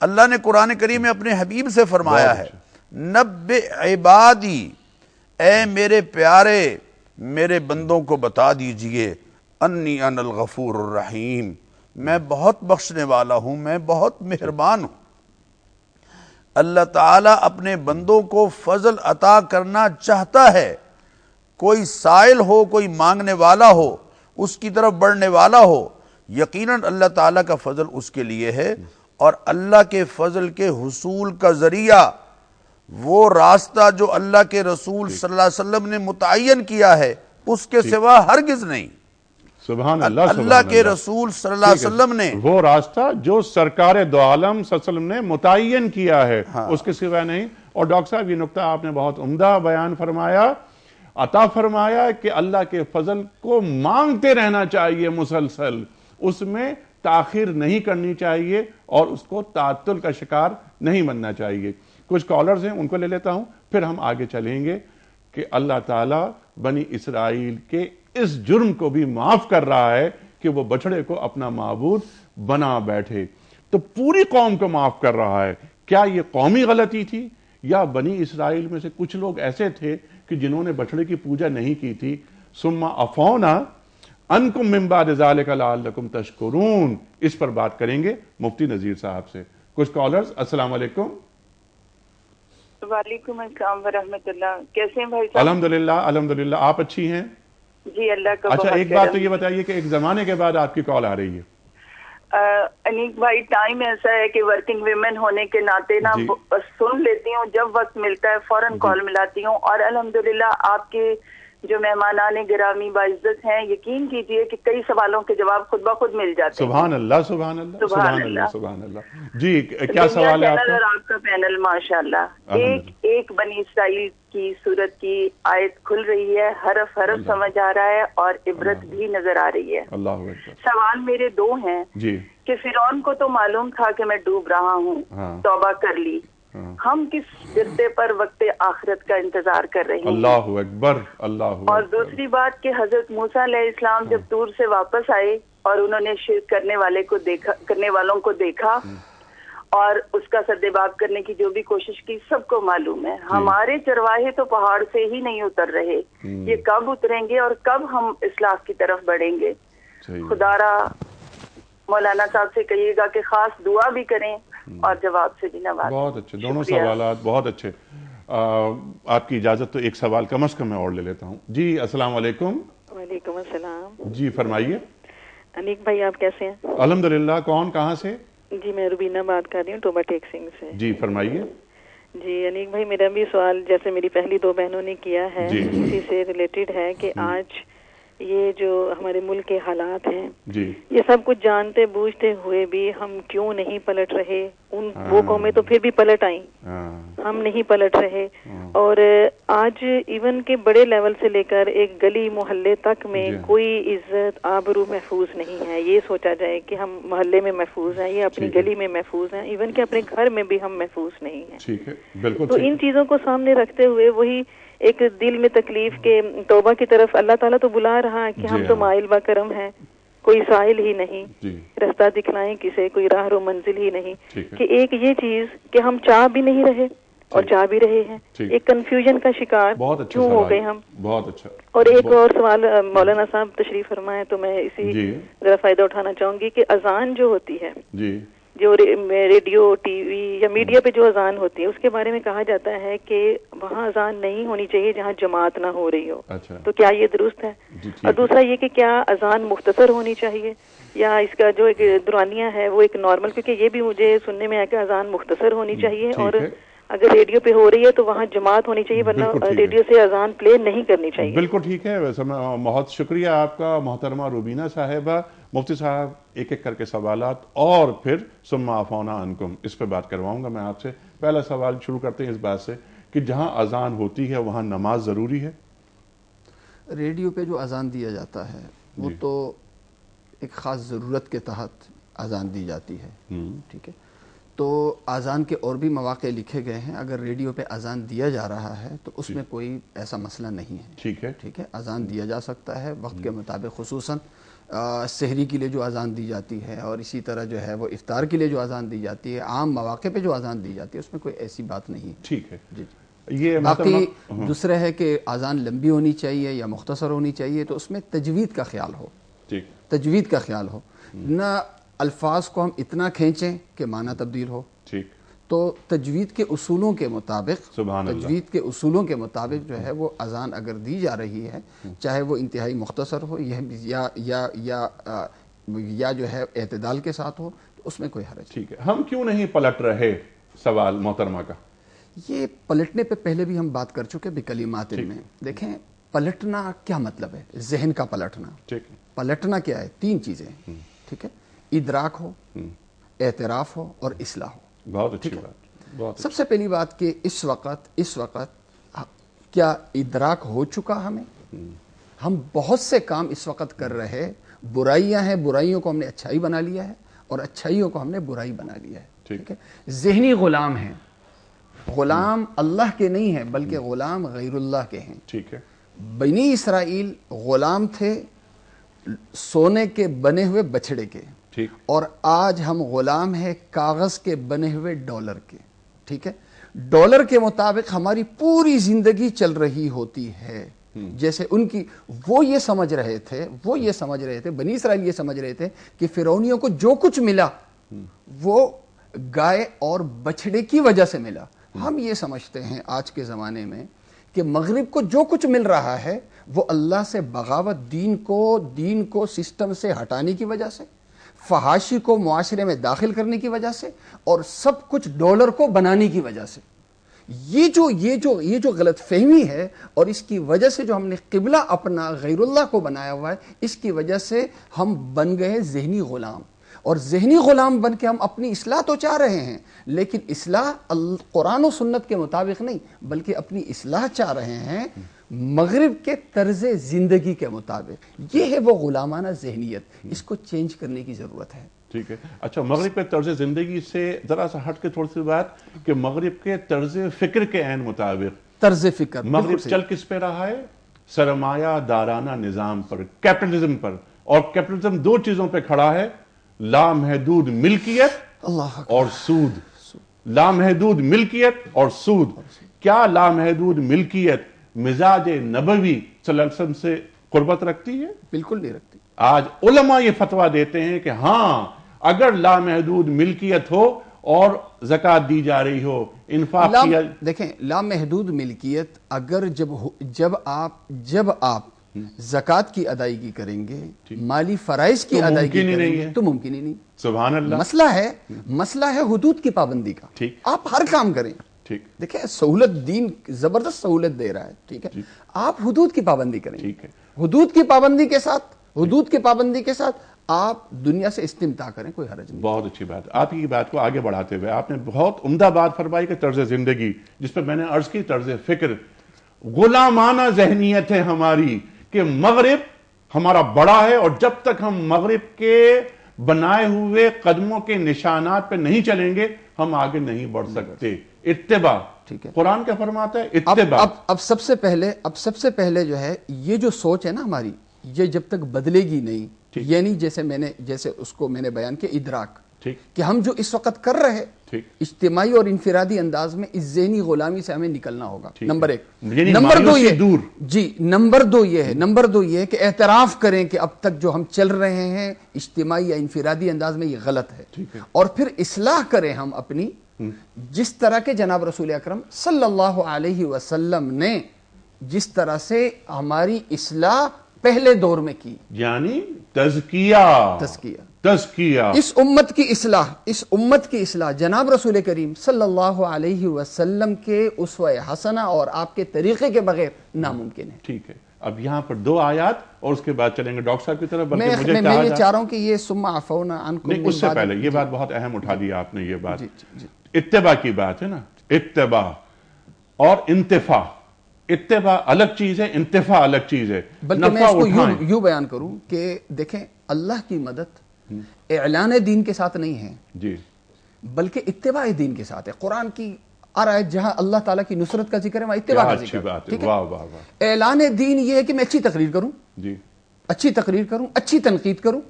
اللہ نے قرآن کریم میں اپنے حبیب سے فرمایا ہے، نبئ عبادی، اے میرے پیارے میرے بندوں کو بتا دیجئے، انی انا الغفور الرحیم، میں بہت بخشنے والا ہوں، میں بہت مہربان ہوں۔ اللہ تعالیٰ اپنے بندوں کو فضل عطا کرنا چاہتا ہے، کوئی سائل ہو، کوئی مانگنے والا ہو، اس کی طرف بڑھنے والا ہو، یقیناً اللہ تعالیٰ کا فضل اس کے لیے ہے، اور اللہ کے فضل کے حصول کا ذریعہ وہ راستہ جو اللہ کے رسول صلی اللہ علیہ وسلم نے متعین کیا ہے اس کے سوا ہرگز نہیں۔ سبحان اللہ، اللہ کے رسول صلی اللہ علیہ وسلم نے وہ راستہ جو سرکار دو عالم صلی اللہ علیہ وسلم نے متعین کیا ہے اس کے سوا نہیں۔ اور ڈاکٹر صاحب یہ نکتہ آپ نے بہت عمدہ بیان فرمایا، عطا فرمایا کہ اللہ کے فضل کو مانگتے رہنا چاہیے مسلسل، اس میں تاخیر نہیں کرنی چاہیے اور اس کو تعطل کا شکار نہیں بننا چاہیے۔ کچھ کالرز ہیں ان کو لے لیتا ہوں، پھر ہم آگے چلیں گے کہ اللہ تعالیٰ بنی اسرائیل کے اس جرم کو بھی معاف کر رہا ہے کہ وہ بچڑے کو اپنا معبود بنا بیٹھے، تو پوری قوم کو معاف کر رہا ہے۔ کیا یہ قومی غلطی تھی یا بنی اسرائیل میں سے کچھ لوگ ایسے تھے کہ جنہوں نے بچڑے کی پوجا نہیں کی تھی؟ ثم عفونا عنکم من بعد ذلک لعلکم تشکرون، اس پر بات کریں گے مفتی نذیر صاحب سے۔ کچھ کالرز، السلام علیکم۔ وعلیکم السلام ورحمۃ اللہ، کیسے ہیں بھائی صاحب؟ الحمدللہ الحمدللہ، آپ اچھی ہیں؟ جی اللہ کا اچھا، بہت ایک بات تو یہ بتائیے کہ ایک زمانے کے بعد آپ کی کال آ رہی ہے۔ انیک بھائی، ٹائم ایسا ہے کہ ورکنگ ویمن ہونے کے ناطے نا سن لیتی ہوں، جب وقت ملتا ہے فوراً کال ملاتی ہوں، اور الحمدللہ آپ کے جو مہمانان گرامی باعزت ہیں، یقین کیجئے کہ کئی سوالوں کے جواب خود بخود مل جاتے ہیں۔ سبحان اللہ، سبحان اللہ، سبحان اللہ، سبحان اللہ۔ جی، کیا سوال ہے آپ کا؟ اور آپ کا پینل ماشاءاللہ، ایک بنی اسرائیل کی صورت کی آیت کھل رہی ہے، حرف حرف سمجھ آ رہا ہے اور عبرت بھی نظر آ رہی ہے۔ اللہ اکبر۔ سوال میرے دو ہیں کہ فرعون کو تو معلوم تھا کہ میں ڈوب رہا ہوں، توبہ کر لی، ہم کس فرقے پر وقت آخرت کا انتظار کر رہے ہیں؟ اللہ اکبر، اللہ اکبر۔ اور دوسری بات کہ حضرت موسیٰ علیہ السلام جب طور سے واپس آئے اور انہوں نے شرک کرنے والوں کو دیکھا اور اس کا سدباب کرنے کی جو بھی کوشش کی، سب کو معلوم ہے ہمارے چرواہے تو پہاڑ سے ہی نہیں اتر رہے، یہ کب اتریں گے اور کب ہم اصلاح کی طرف بڑھیں گے؟ خدا را مولانا صاحب سے کہیے گا کہ خاص دعا بھی کریں اور جواب سے بھی نوازیں۔ بہت اچھے دونوں سوالات، بہت اچھے۔ آپ کی اجازت تو ایک سوال کم از کم میں اور لے لیتا ہوں۔ جی السلام علیکم۔ وعلیکم السلام۔ جی فرمائیے۔ انیک بھائی آپ کیسے ہیں؟ الحمدللہ۔ کون، کہاں سے؟ جی میں روبینہ بات کر رہی ہوں، ٹوبا ٹیک سنگھ سے۔ جی فرمائیے۔ جی انیک بھائی، میرا بھی سوال جیسے میری پہلی دو بہنوں نے کیا ہے اسی سے ریلیٹڈ ہے کہ آج یہ جو ہمارے ملک کے حالات ہیں، یہ سب کچھ جانتے بوجھتے ہوئے بھی ہم کیوں نہیں پلٹ رہے؟ وہ قومیں تو پھر بھی پلٹ آئیں، ہم نہیں پلٹ رہے۔ اور آج ایون کے بڑے لیول سے لے کر ایک گلی محلے تک میں کوئی عزت آبرو محفوظ نہیں ہے۔ یہ سوچا جائے کہ ہم محلے میں محفوظ ہیں، یہ اپنی گلی میں محفوظ ہیں، ایون کہ اپنے گھر میں بھی ہم محفوظ نہیں ہیں۔ تو ان چیزوں کو سامنے رکھتے ہوئے وہی ایک دل میں تکلیف کے توبہ کی طرف اللہ تعالیٰ تو بلا رہا ہے کہ ہم تو مائل با کرم ہیں، کوئی سائل ہی نہیں، رستہ دکھلائیں کسے، کوئی راہ رو منزل ہی نہیں، کہ ایک یہ چیز کہ ہم چاہ بھی نہیں رہے اور چاہ بھی رہے ہیں، ایک کنفیوژن کا شکار کیوں ہو گئے ہم۔ بہت اچھا۔ اور ایک اور سوال مولانا صاحب تشریف فرمائے تو میں اسی ذرا فائدہ اٹھانا چاہوں گی کہ اذان جو ہوتی ہے جو ریڈیو ٹی وی یا میڈیا پہ جو اذان ہوتی ہے اس کے بارے میں کہا جاتا ہے کہ وہاں اذان نہیں ہونی چاہیے جہاں جماعت نہ ہو رہی ہو. تو کیا یہ درست ہے؟ اور دوسرا یہ کہ کیا اذان مختصر ہونی چاہیے یا اس کا جو ایک دورانیہ ہے وہ ایک نارمل، کیونکہ یہ بھی مجھے سننے میں آیا کہ اذان مختصر ہونی چاہیے اور اگر ریڈیو پہ ہو رہی ہے تو وہاں جماعت ہونی چاہیے ورنہ ریڈیو سے اذان پلے نہیں کرنی چاہیے. بالکل ٹھیک ہے. ویسے بہت شکریہ آپ کا محترمہ روبینہ صاحبہ. مفتی صاحب ایک ایک کر کے سوالات اور پھر ثم عفونا عنکم اس پہ بات کرواؤں گا میں آپ سے. پہلا سوال شروع کرتے ہیں اس بات سے کہ جہاں اذان ہوتی ہے وہاں نماز ضروری ہے؟ ریڈیو پہ جو اذان دیا جاتا ہے وہ تو ایک خاص ضرورت کے تحت اذان دی جاتی ہے. ٹھیک ہے، تو اذان کے اور بھی مواقع لکھے گئے ہیں. اگر ریڈیو پہ اذان دیا جا رہا ہے تو اس میں کوئی ایسا مسئلہ نہیں ہے. ٹھیک ہے، اذان دیا جا سکتا ہے وقت کے مطابق، خصوصاً سحری کے لیے جو اذان دی جاتی ہے اور اسی طرح جو ہے وہ افطار کے لیے جو اذان دی جاتی ہے، عام مواقع پہ جو اذان دی جاتی ہے اس میں کوئی ایسی بات نہیں. ٹھیک ہے جی. یہ باقی دوسرا ہے کہ اذان لمبی ہونی چاہیے یا مختصر ہونی چاہیے، تو اس میں تجوید کا خیال ہو. تجوید کا خیال ہو، نہ الفاظ کو ہم اتنا کھینچیں کہ معنی تبدیل ہو. ٹھیک، تو تجوید کے اصولوں کے مطابق کے مطابق جو ہے وہ اذان اگر دی جا رہی ہے، چاہے وہ انتہائی مختصر ہو یا جو ہے اعتدال کے ساتھ ہو، تو اس میں کوئی حرج. ٹھیک ہے. ہم کیوں نہیں پلٹ رہے؟ سوال محترمہ کا. یہ پلٹنے پہ پہلے بھی ہم بات کر چکے بکلمات میں. دیکھیں پلٹنا کیا مطلب ہے؟ ذہن کا پلٹنا. پلٹنا کیا ہے؟ 3 چیزیں. ٹھیک ہے، ادراک ہو، اعتراف ہو اور اصلاح ہو. بہت اچھی بات. سب سے پہلی بات کہ اس وقت کیا ادراک ہو چکا ہمیں؟ ہم بہت سے کام اس وقت کر رہے، برائیاں ہیں، برائیوں کو ہم نے اچھائی بنا لیا ہے اور اچھائیوں کو ہم نے برائی بنا لیا ہے. ٹھیک ہے، ذہنی غلام ہیں. غلام اللہ کے نہیں ہیں بلکہ غلام غیر اللہ کے ہیں. ٹھیک ہے. بنی اسرائیل غلام تھے سونے کے بنے ہوئے بچھڑے کے، اور آج ہم غلام ہیں کاغذ کے بنے ہوئے ڈالر کے. ٹھیک ہے، ڈالر کے مطابق ہماری پوری زندگی چل رہی ہوتی ہے. جیسے ان کی وہ یہ سمجھ رہے تھے بنی اسرائیل یہ سمجھ رہے تھے کہ فرعونیوں کو جو کچھ ملا وہ گائے اور بچھڑے کی وجہ سے ملا. ہم یہ سمجھتے ہیں آج کے زمانے میں کہ مغرب کو جو کچھ مل رہا ہے وہ اللہ سے بغاوت، دین کو سسٹم سے ہٹانے کی وجہ سے، فحاشی کو معاشرے میں داخل کرنے کی وجہ سے، اور سب کچھ ڈالر کو بنانے کی وجہ سے. یہ جو غلط فہمی ہے اور اس کی وجہ سے جو ہم نے قبلہ اپنا غیر اللہ کو بنایا ہوا ہے، اس کی وجہ سے ہم بن گئے ذہنی غلام. اور ذہنی غلام بن کے ہم اپنی اصلاح تو چاہ رہے ہیں، لیکن اصلاح قرآن و سنت کے مطابق نہیں بلکہ اپنی اصلاح چاہ رہے ہیں مغرب کے طرز زندگی کے مطابق. یہ ہے وہ غلامانہ ذہنیت، اس کو چینج کرنے کی ضرورت ہے. ٹھیک ہے. اچھا، مغرب کے طرز زندگی سے ذرا سا ہٹ کے تھوڑی سی بات کہ مغرب کے طرز فکر کے عین مطابق طرز فکر مغرب چل کس پہ رہا ہے؟ سرمایہ دارانہ نظام پر، کیپٹلزم پر. اور کیپٹلزم 2 چیزوں پہ کھڑا ہے: لامحدود ملکیت اور سود. لامحدود ملکیت اور سود. کیا لامحدود ملکیت مزاج نبوی صلی اللہ علیہ وسلم سے قربت رکھتی ہے؟ بالکل نہیں رکھتی. آج علماء یہ فتویٰ دیتے ہیں کہ ہاں، اگر لامحدود ملکیت ہو اور زکوٰۃ دی جا رہی ہو، انفاق کیا. دیکھیں، لامحدود ملکیت اگر جب آپ زکوٰۃ کی ادائیگی کریں گے، مالی فرائض کی ادائیگی کریں گے تو ممکن ہی نہیں. سبحان اللہ. مسئلہ ہے حدود کی پابندی کا. آپ ہر کام کریں. دیکھیں، سہولت، دین زبردست سہولت دے رہا ہے. ٹھیک ہے، آپ حدود کی پابندی کریں. حدود کی پابندی کے ساتھ آپ دنیا سے استمتاع کریں، کوئی حرج نہیں. بہت اچھی بات. آپ کی بات کو آگے بڑھاتے ہوئے آپ نے بہت عمدہ بات فرمائی کہ طرز زندگی، جس پہ میں نے عرض کی طرز فکر. غلامانہ ذہنیت ہے ہماری کہ مغرب ہمارا بڑا ہے، اور جب تک ہم مغرب کے بنائے ہوئے قدموں کے نشانات پہ نہیں چلیں گے ہم آگے نہیں بڑھ سکتے. اتباع، قرآن کیا فرماتا ہے؟ اتباع. اب سب سے پہلے جو ہے یہ جو سوچ ہے نا ہماری، یہ جب تک بدلے گی نہیں، یعنی جیسے اس کو میں نے بیان کیا ادراک. کہ ہم جو اس وقت کر رہے اجتماعی اور انفرادی انداز میں اس ذہنی غلامی سے ہمیں نکلنا ہوگا، نمبر ایک۔ نمبر دو یہ نمبر دو یہ کہ اعتراف کریں کہ اب تک جو ہم چل رہے ہیں اجتماعی یا انفرادی انداز میں یہ غلط ہے، اور پھر اصلاح کریں ہم اپنی، جس طرح کے جناب رسول اکرم صلی اللہ علیہ وسلم نے جس طرح سے ہماری اصلاح پہلے دور میں کی، یعنی تزکیہ اس امت کی اصلاح جناب رسول کریم صلی اللہ علیہ وسلم کے اسوہ حسنہ اور آپ کے طریقے کے بغیر ناممکن ہے۔ ٹھیک ہے، اب یہاں پر 2 آیات اور اس کے بعد چلیں گے ڈاکٹر صاحب کی طرف۔ میں یہ چاہ رہا ہوں کہ یہ ثم عفونا عنکم، نہیں، اس سے پہلے یہ بات بہت اہم اٹھا دیا آپ نے، یہ بات اتباع کی بات ہے نا، اتباع اور انتفاع۔ اتباع الگ چیز ہے، انتفاع الگ چیز ہے۔ بلکہ میں اس کو یوں بیان کروں کہ دیکھیں، اللہ کی مدد اعلان دین کے ساتھ نہیں ہے جی، بلکہ اتباع دین کے ساتھ ہے۔ قرآن کی آیت جہاں اللہ تعالیٰ کی نصرت کا ذکر ہے وہاں اتباع کا ذکر ہے۔ اعلان دین یہ ہے کہ میں اچھی تقریر کروں، اچھی تقریر کروں، اچھی تنقید کروں،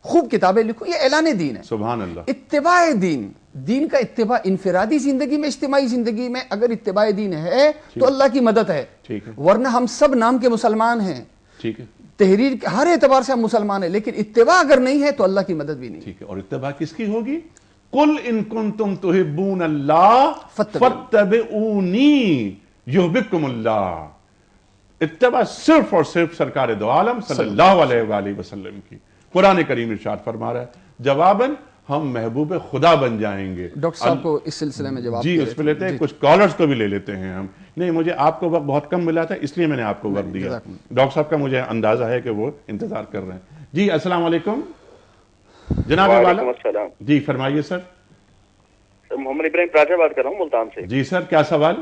خوب کتابیں لکھوں، یہ اعلان دین ہے۔ سبحان اللہ۔ اتباع دین کا اتباع انفرادی زندگی میں، اجتماعی زندگی میں اگر اتباع دین ہے تو اللہ کی مدد ہے، ورنہ ہم سب نام کے مسلمان ہیں، تحریر کے ہر اعتبار سے ہم مسلمان ہیں، لیکن اتباع اگر نہیں ہے تو اللہ کی مدد بھی نہیں۔ ٹھیک ہے، اور اتباع کس کی ہوگی؟ قل ان کنتم تحبون اللہ فاتبعونی یحببکم اللہ۔ اتباع صرف اور صرف سرکار دو عالم صلی اللہ علیہ وآلہ وسلم کی۔ قرآن کریم ارشاد فرما رہا ہے جواباً ہم محبوب خدا بن جائیں گے۔ ڈاکٹر صاحب کو اس سلسلے میں جواب جی اس پہ لیتے ہیں، کچھ کالرز کو بھی لے لیتے ہیں ہم۔ نہیں، مجھے آپ کو وقت بہت کم ملا تھا اس لیے میں نے آپ کو وقت دیا۔ ڈاکٹر صاحب کا مجھے اندازہ ہے کہ وہ انتظار کر رہے ہیں۔ جی السلام علیکم جناب والا۔ جی فرمائیے سر۔ محمد ابراہیم پراٹھا بات کر رہا ہوں ملتان سے۔ جی سر، کیا سوال؟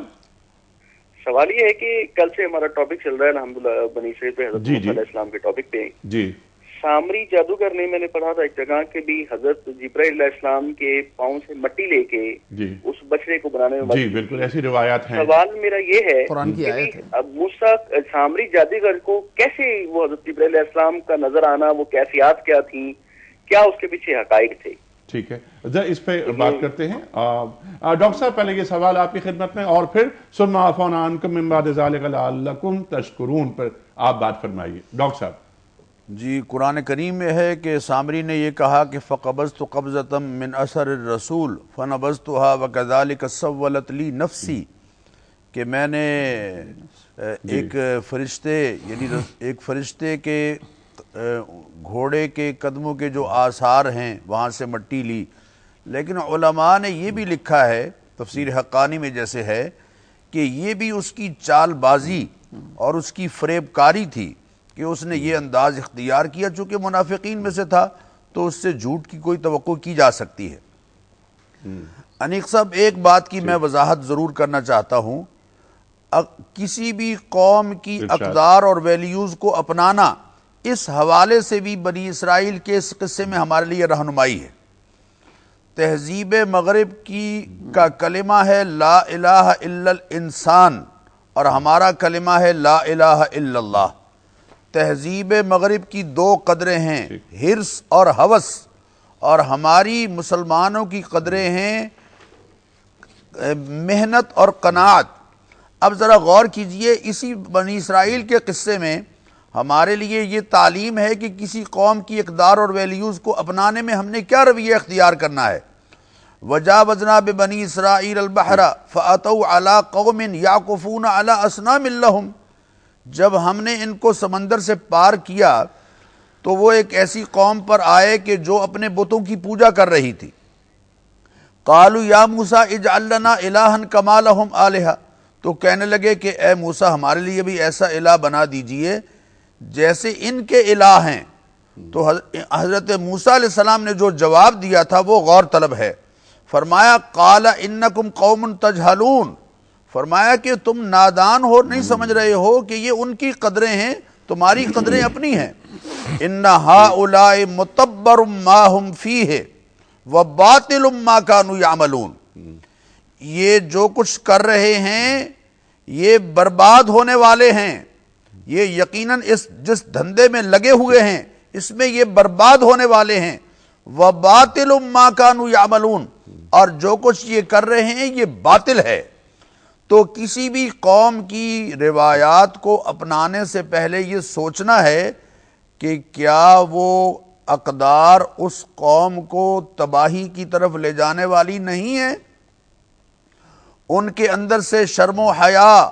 سوال یہ ہے کہ کل سے ہمارا ٹاپک چل رہا ہے الحمدللہ بنی اسرائیل پہ، حضرت موسیٰ علیہ السلام کے ٹاپک پہ۔ جی سامری جادوگر نے، میں نے پڑھا تھا ایک جگہ کہ بھی حضرت جبرائیل علیہ السلام کے پاؤں سے مٹی لے کے اس بچڑے کو بنانے میں، جی بالکل ایسی روایات ہیں۔ سوال میرا یہ ہے کہ اب موسیٰ سامری جادوگر کو کیسے وہ حضرت جبرائیل علیہ السلام کا نظر آنا، وہ کیفیات کیا تھی، کیا اس کے پیچھے حقائق تھے؟ ٹھیک ہے، اس پہ بات کرتے ہیں۔ ڈاکٹر صاحب پہلے یہ سوال آپ کی خدمت میں، اور پھر ثم عفونا عنکم من بعد ذلک لعلکم تشکرون پر آپ بات فرمائیے ڈاکٹر صاحب۔ جی قرآن کریم میں ہے کہ سامری نے یہ کہا کہ فَقَبَضْتُ قَبْضَةً مِّنْ أَثَرِ الرَّسُولِ فَنَبَذْتُهَا وَكَذَلِكَ سَوَّلَتْ لِي نَفْسِي، کہ میں نے ایک فرشتے کے گھوڑے کے قدموں کے جو آثار ہیں وہاں سے مٹی لی۔ لیکن علماء نے یہ بھی لکھا ہے، تفسیر حقانی میں جیسے ہے، کہ یہ بھی اس کی چال بازی اور اس کی فریب کاری تھی کہ اس نے یہ انداز اختیار کیا، چونکہ منافقین میں سے تھا تو اس سے جھوٹ کی کوئی توقع کی جا سکتی ہے۔ انیق صاحب ایک بات کی میں وضاحت ضرور کرنا چاہتا ہوں، کسی بھی قوم کی اقدار اور ویلیوز کو اپنانا اس حوالے سے بھی بنی اسرائیل کے اس قصے میں ہمارے لیے رہنمائی ہے۔ تہذیب مغرب کا کلمہ ہے لا الہ الا الانسان، اور ہمارا کلمہ ہے لا الہ الا اللہ۔ تہذیب مغرب کی 2 قدریں ہیں، حرص اور ہوس، اور ہماری مسلمانوں کی قدریں ہیں محنت اور قناعت۔ اب ذرا غور کیجئے، اسی بنی اسرائیل کے قصے میں ہمارے لیے یہ تعلیم ہے کہ کسی قوم کی اقدار اور ویلیوز کو اپنانے میں ہم نے کیا رویہ اختیار کرنا ہے۔ وَجَاوَزْنَا بِبَنِي إِسْرَائِيلَ الْبَحْرَ فَأَتَوْا عَلَىٰ قَوْمٍ يَعْكُفُونَ عَلَىٰ أَصْنَامٍ لَهُمْ، جب ہم نے ان کو سمندر سے پار کیا تو وہ ایک ایسی قوم پر آئے کہ جو اپنے بتوں کی پوجا کر رہی تھی۔ قَالُوا يَا مُوسَىٰ اجْعَل لَّنَا إِلَٰهًا كَمَا لَهُمْ آلِهَةٌ، تو کہنے لگے کہ اے موسیٰ ہمارے لیے بھی ایسا الہ بنا دیجئے جیسے ان کے الہ ہیں۔ تو حضرت موسیٰ علیہ السلام نے جو جواب دیا تھا وہ غور طلب ہے۔ فرمایا قال انکم قوم تجہلون، فرمایا کہ تم نادان ہو، نہیں سمجھ رہے ہو کہ یہ ان کی قدریں ہیں، تمہاری قدریں اپنی ہیں۔ ان ہؤلاء متبر ما ہم فیہ وباطل ما کانوا یعملون، یہ جو کچھ کر رہے ہیں یہ برباد ہونے والے ہیں، یہ یقیناً جس دھندے میں لگے ہوئے ہیں اس میں یہ برباد ہونے والے ہیں۔ وَبَاطِلٌ مَا كَانُوا يَعْمَلُونَ، اور جو کچھ یہ کر رہے ہیں یہ باطل ہے۔ تو کسی بھی قوم کی روایات کو اپنانے سے پہلے یہ سوچنا ہے کہ کیا وہ اقدار اس قوم کو تباہی کی طرف لے جانے والی نہیں ہے، ان کے اندر سے شرم و حیا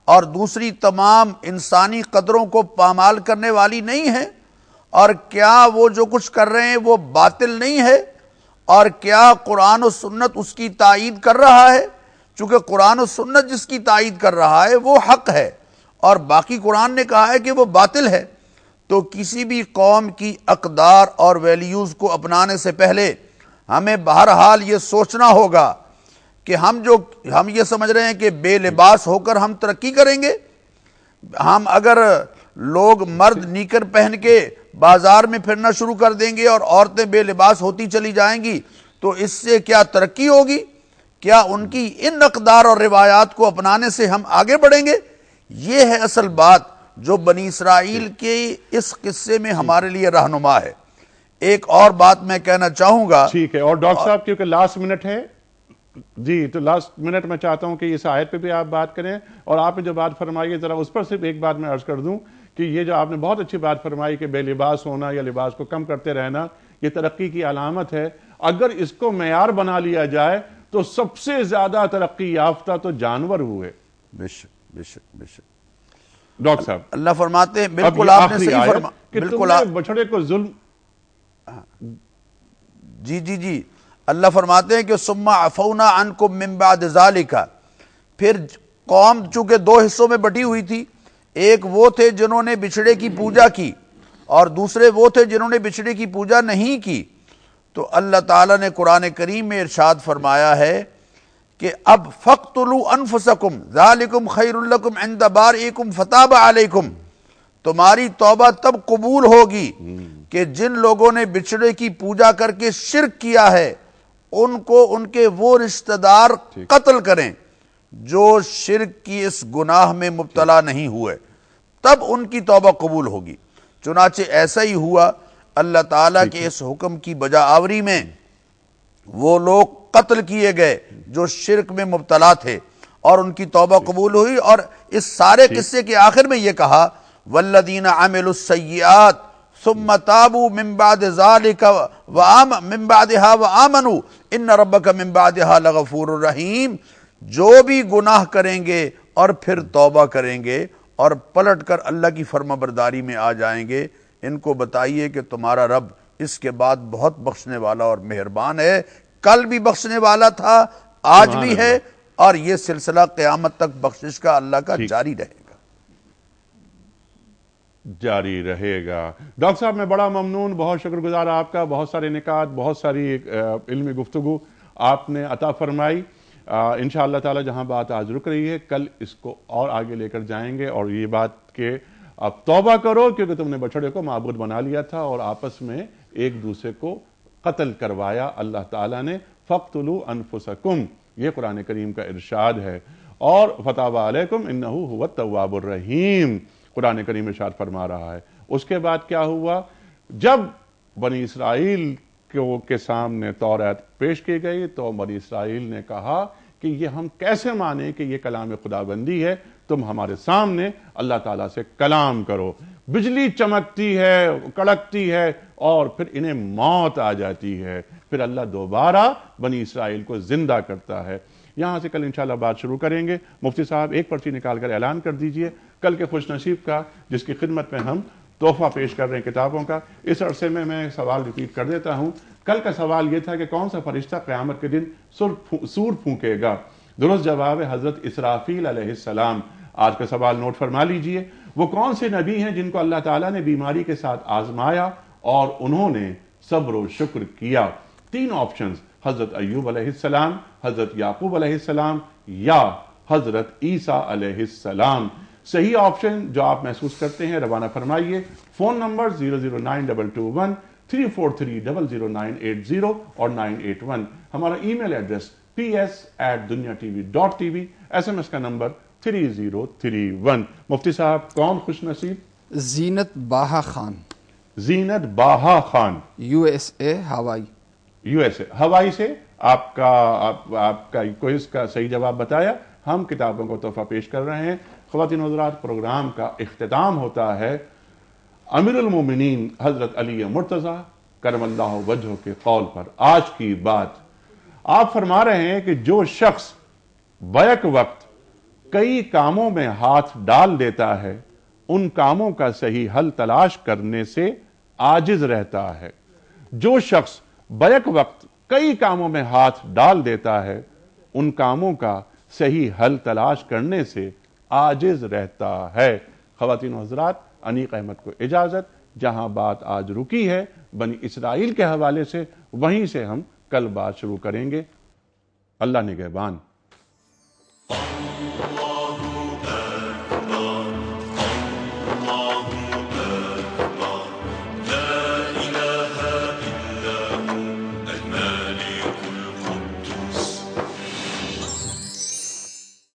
اور دوسری تمام انسانی قدروں کو پامال کرنے والی نہیں ہے، اور کیا وہ جو کچھ کر رہے ہیں وہ باطل نہیں ہے، اور کیا قرآن و سنت اس کی تائید کر رہا ہے، چونکہ قرآن و سنت جس کی تائید کر رہا ہے وہ حق ہے اور باقی قرآن نے کہا ہے کہ وہ باطل ہے۔ تو کسی بھی قوم کی اقدار اور ویلیوز کو اپنانے سے پہلے ہمیں بہرحال یہ سوچنا ہوگا کہ ہم یہ سمجھ رہے ہیں کہ بے لباس ہو کر ہم ترقی کریں گے۔ ہم اگر لوگ مرد نیکر پہن کے بازار میں پھرنا شروع کر دیں گے اور عورتیں بے لباس ہوتی چلی جائیں گی تو اس سے کیا ترقی ہوگی؟ کیا ان کی ان اقدار اور روایات کو اپنانے سے ہم آگے بڑھیں گے؟ یہ ہے اصل بات جو بنی اسرائیل کے اس قصے میں ہمارے لیے رہنما ہے۔ ایک اور بات میں کہنا چاہوں گا۔ ٹھیک ہے، اور ڈاکٹر صاحب کیونکہ لاسٹ منٹ ہے جی، تو لاسٹ منٹ میں چاہتا ہوں کہ اس آیت پہ بھی آپ بات کریں، اور آپ نے جو بات فرمائی ہے ذرا اس پر صرف ایک بات میں عرض کر دوں کہ یہ جو آپ نے بہت اچھی بات فرمائی کہ بے لباس ہونا یا لباس کو کم کرتے رہنا یہ ترقی کی علامت ہے۔ اگر اس کو معیار بنا لیا جائے تو سب سے زیادہ ترقی یافتہ تو جانور ہوئے۔ بے شک بے شک بے شک۔ ڈاکٹر صاحب اللہ فرماتے ہیں، بالکل آپ نے صحیح فرمایا کہ تم نے بچھڑے کو ظلم، جی اللہ فرماتے ہیں کہ ثم عفونا عنکم من بعد ذالک، پھر قوم چونکہ دو حصوں میں بٹی ہوئی تھی، ایک وہ تھے جنہوں نے بچھڑے کی پوجا کی اور دوسرے وہ تھے جنہوں نے بچھڑے کی پوجا نہیں کی۔ تو اللہ تعالیٰ نے قرآن کریم میں ارشاد فرمایا ہے کہ اب فَاقْتُلُوا أَنفُسَكُمْ ذَلِكُمْ خَيْرٌ لَكُمْ عِنْدَ بَارِئِكُمْ فَتَابَ عَلَيْكُمْ، تمہاری توبہ تب قبول ہوگی کہ جن لوگوں نے بچھڑے کی پوجا کر کے شرک کیا ہے ان کو ان کے وہ رشتہ دار قتل کریں جو شرک کی اس گناہ میں مبتلا نہیں ہوئے، تب ان کی توبہ قبول ہوگی۔ چنانچہ ایسا ہی ہوا، اللہ تعالیٰ کے اس حکم کی بجا آوری میں وہ لوگ قتل کیے گئے جو شرک میں مبتلا تھے اور ان کی توبہ قبول ہوئی۔ اور اس سارے قصے کے آخر میں یہ کہا والذین عملوا السیئات ثم تابوا من بعد ذلك من بعدها وآمنوا ان ربک من بعدها لغفور رحیم، جو بھی گناہ کریں گے اور پھر توبہ کریں گے اور پلٹ کر اللہ کی فرما برداری میں آ جائیں گے، ان کو بتائیے کہ تمہارا رب اس کے بعد بہت بخشنے والا اور مہربان ہے، کل بھی بخشنے والا تھا، آج بھی ہے، اور یہ سلسلہ قیامت تک بخشش کا اللہ کا جاری رہے گا۔ جاری رہے گا۔ ڈاکٹر صاحب میں بڑا ممنون، بہت شکر گزار آپ کا، بہت سارے نکات، بہت ساری علمی گفتگو آپ نے عطا فرمائی۔ انشاءاللہ تعالی جہاں بات آج رک رہی ہے کل اس کو اور آگے لے کر جائیں گے، اور یہ بات کہ اب توبہ کرو کیونکہ تم نے بچھڑے کو معبود بنا لیا تھا اور آپس میں ایک دوسرے کو قتل کروایا اللہ تعالیٰ نے۔ فَاقْتُلُوا أَنفُسَكُمْ، یہ قرآن کریم کا ارشاد ہے، اور فَتَابَ عَلَيْكُمْ إِنَّهُ هُوَ التَّوَّابُ الرَّحِيمُ قرآن کریم ارشاد فرما رہا ہے۔ اس کے بعد کیا ہوا؟ جب بنی اسرائیل کے سامنے تورات پیش کی گئی تو بنی اسرائیل نے کہا کہ یہ ہم کیسے مانیں کہ یہ کلام خداوندی ہے، تم ہمارے سامنے اللہ تعالیٰ سے کلام کرو۔ بجلی چمکتی ہے، کڑکتی ہے، اور پھر انہیں موت آ جاتی ہے، پھر اللہ دوبارہ بنی اسرائیل کو زندہ کرتا ہے۔ یہاں سے کل انشاءاللہ بات شروع کریں گے۔ مفتی صاحب ایک پرچی نکال کر اعلان کر دیجئے کل کے خوش نصیب کا جس کی خدمت میں ہم تحفہ پیش کر رہے ہیں کتابوں کا۔ اس عرصے میں سوال ریپیٹ کر دیتا ہوں۔ کل کا سوال یہ تھا کہ کون سا فرشتہ قیامت کے دن سور پھونکے گا؟ درست جواب ہے حضرت اسرافیل علیہ السلام۔ آج کا سوال نوٹ فرما لیجئے، وہ کون سے نبی ہیں جن کو اللہ تعالیٰ نے بیماری کے ساتھ آزمایا اور انہوں نے صبر و شکر کیا؟ تین آپشنز، حضرت ایوب علیہ السلام، حضرت یعقوب علیہ السلام یا حضرت عیسیٰ علیہ السلام۔ صحیح آپشن جو آپ محسوس کرتے ہیں روانہ فرمائیے۔ فون نمبر 00922 343-00980 اور 981۔ ہمارا ای میل ایڈریس ps@dunyatv.tv، SMS کا نمبر 3031۔ مفتی صاحب کون خوش نصیب؟ زینت باہا خان۔ زینت باہا خان، USA ہوائی، USA ہوائی سے آپ کا کوئز کا صحیح جواب بتایا. ہم کتابوں کو تحفہ پیش کر رہے ہیں. خواتین حضرات، پروگرام کا اختتام ہوتا ہے امیر المومنین حضرت علی مرتضی کرم اللہ وجہہ کے قول پر. آج کی بات آپ فرما رہے ہیں کہ جو شخص بیک وقت کئی کاموں میں ہاتھ ڈال دیتا ہے ان کاموں کا صحیح حل تلاش کرنے سے عاجز رہتا ہے. جو شخص بیک وقت کئی کاموں میں ہاتھ ڈال دیتا ہے ان کاموں کا صحیح حل تلاش کرنے سے عاجز رہتا ہے. خواتین و حضرات، انیق احمد کو اجازت. جہاں بات آج رکی ہے بنی اسرائیل کے حوالے سے، وہیں سے ہم کل بات شروع کریں گے. اللہ نگہبان.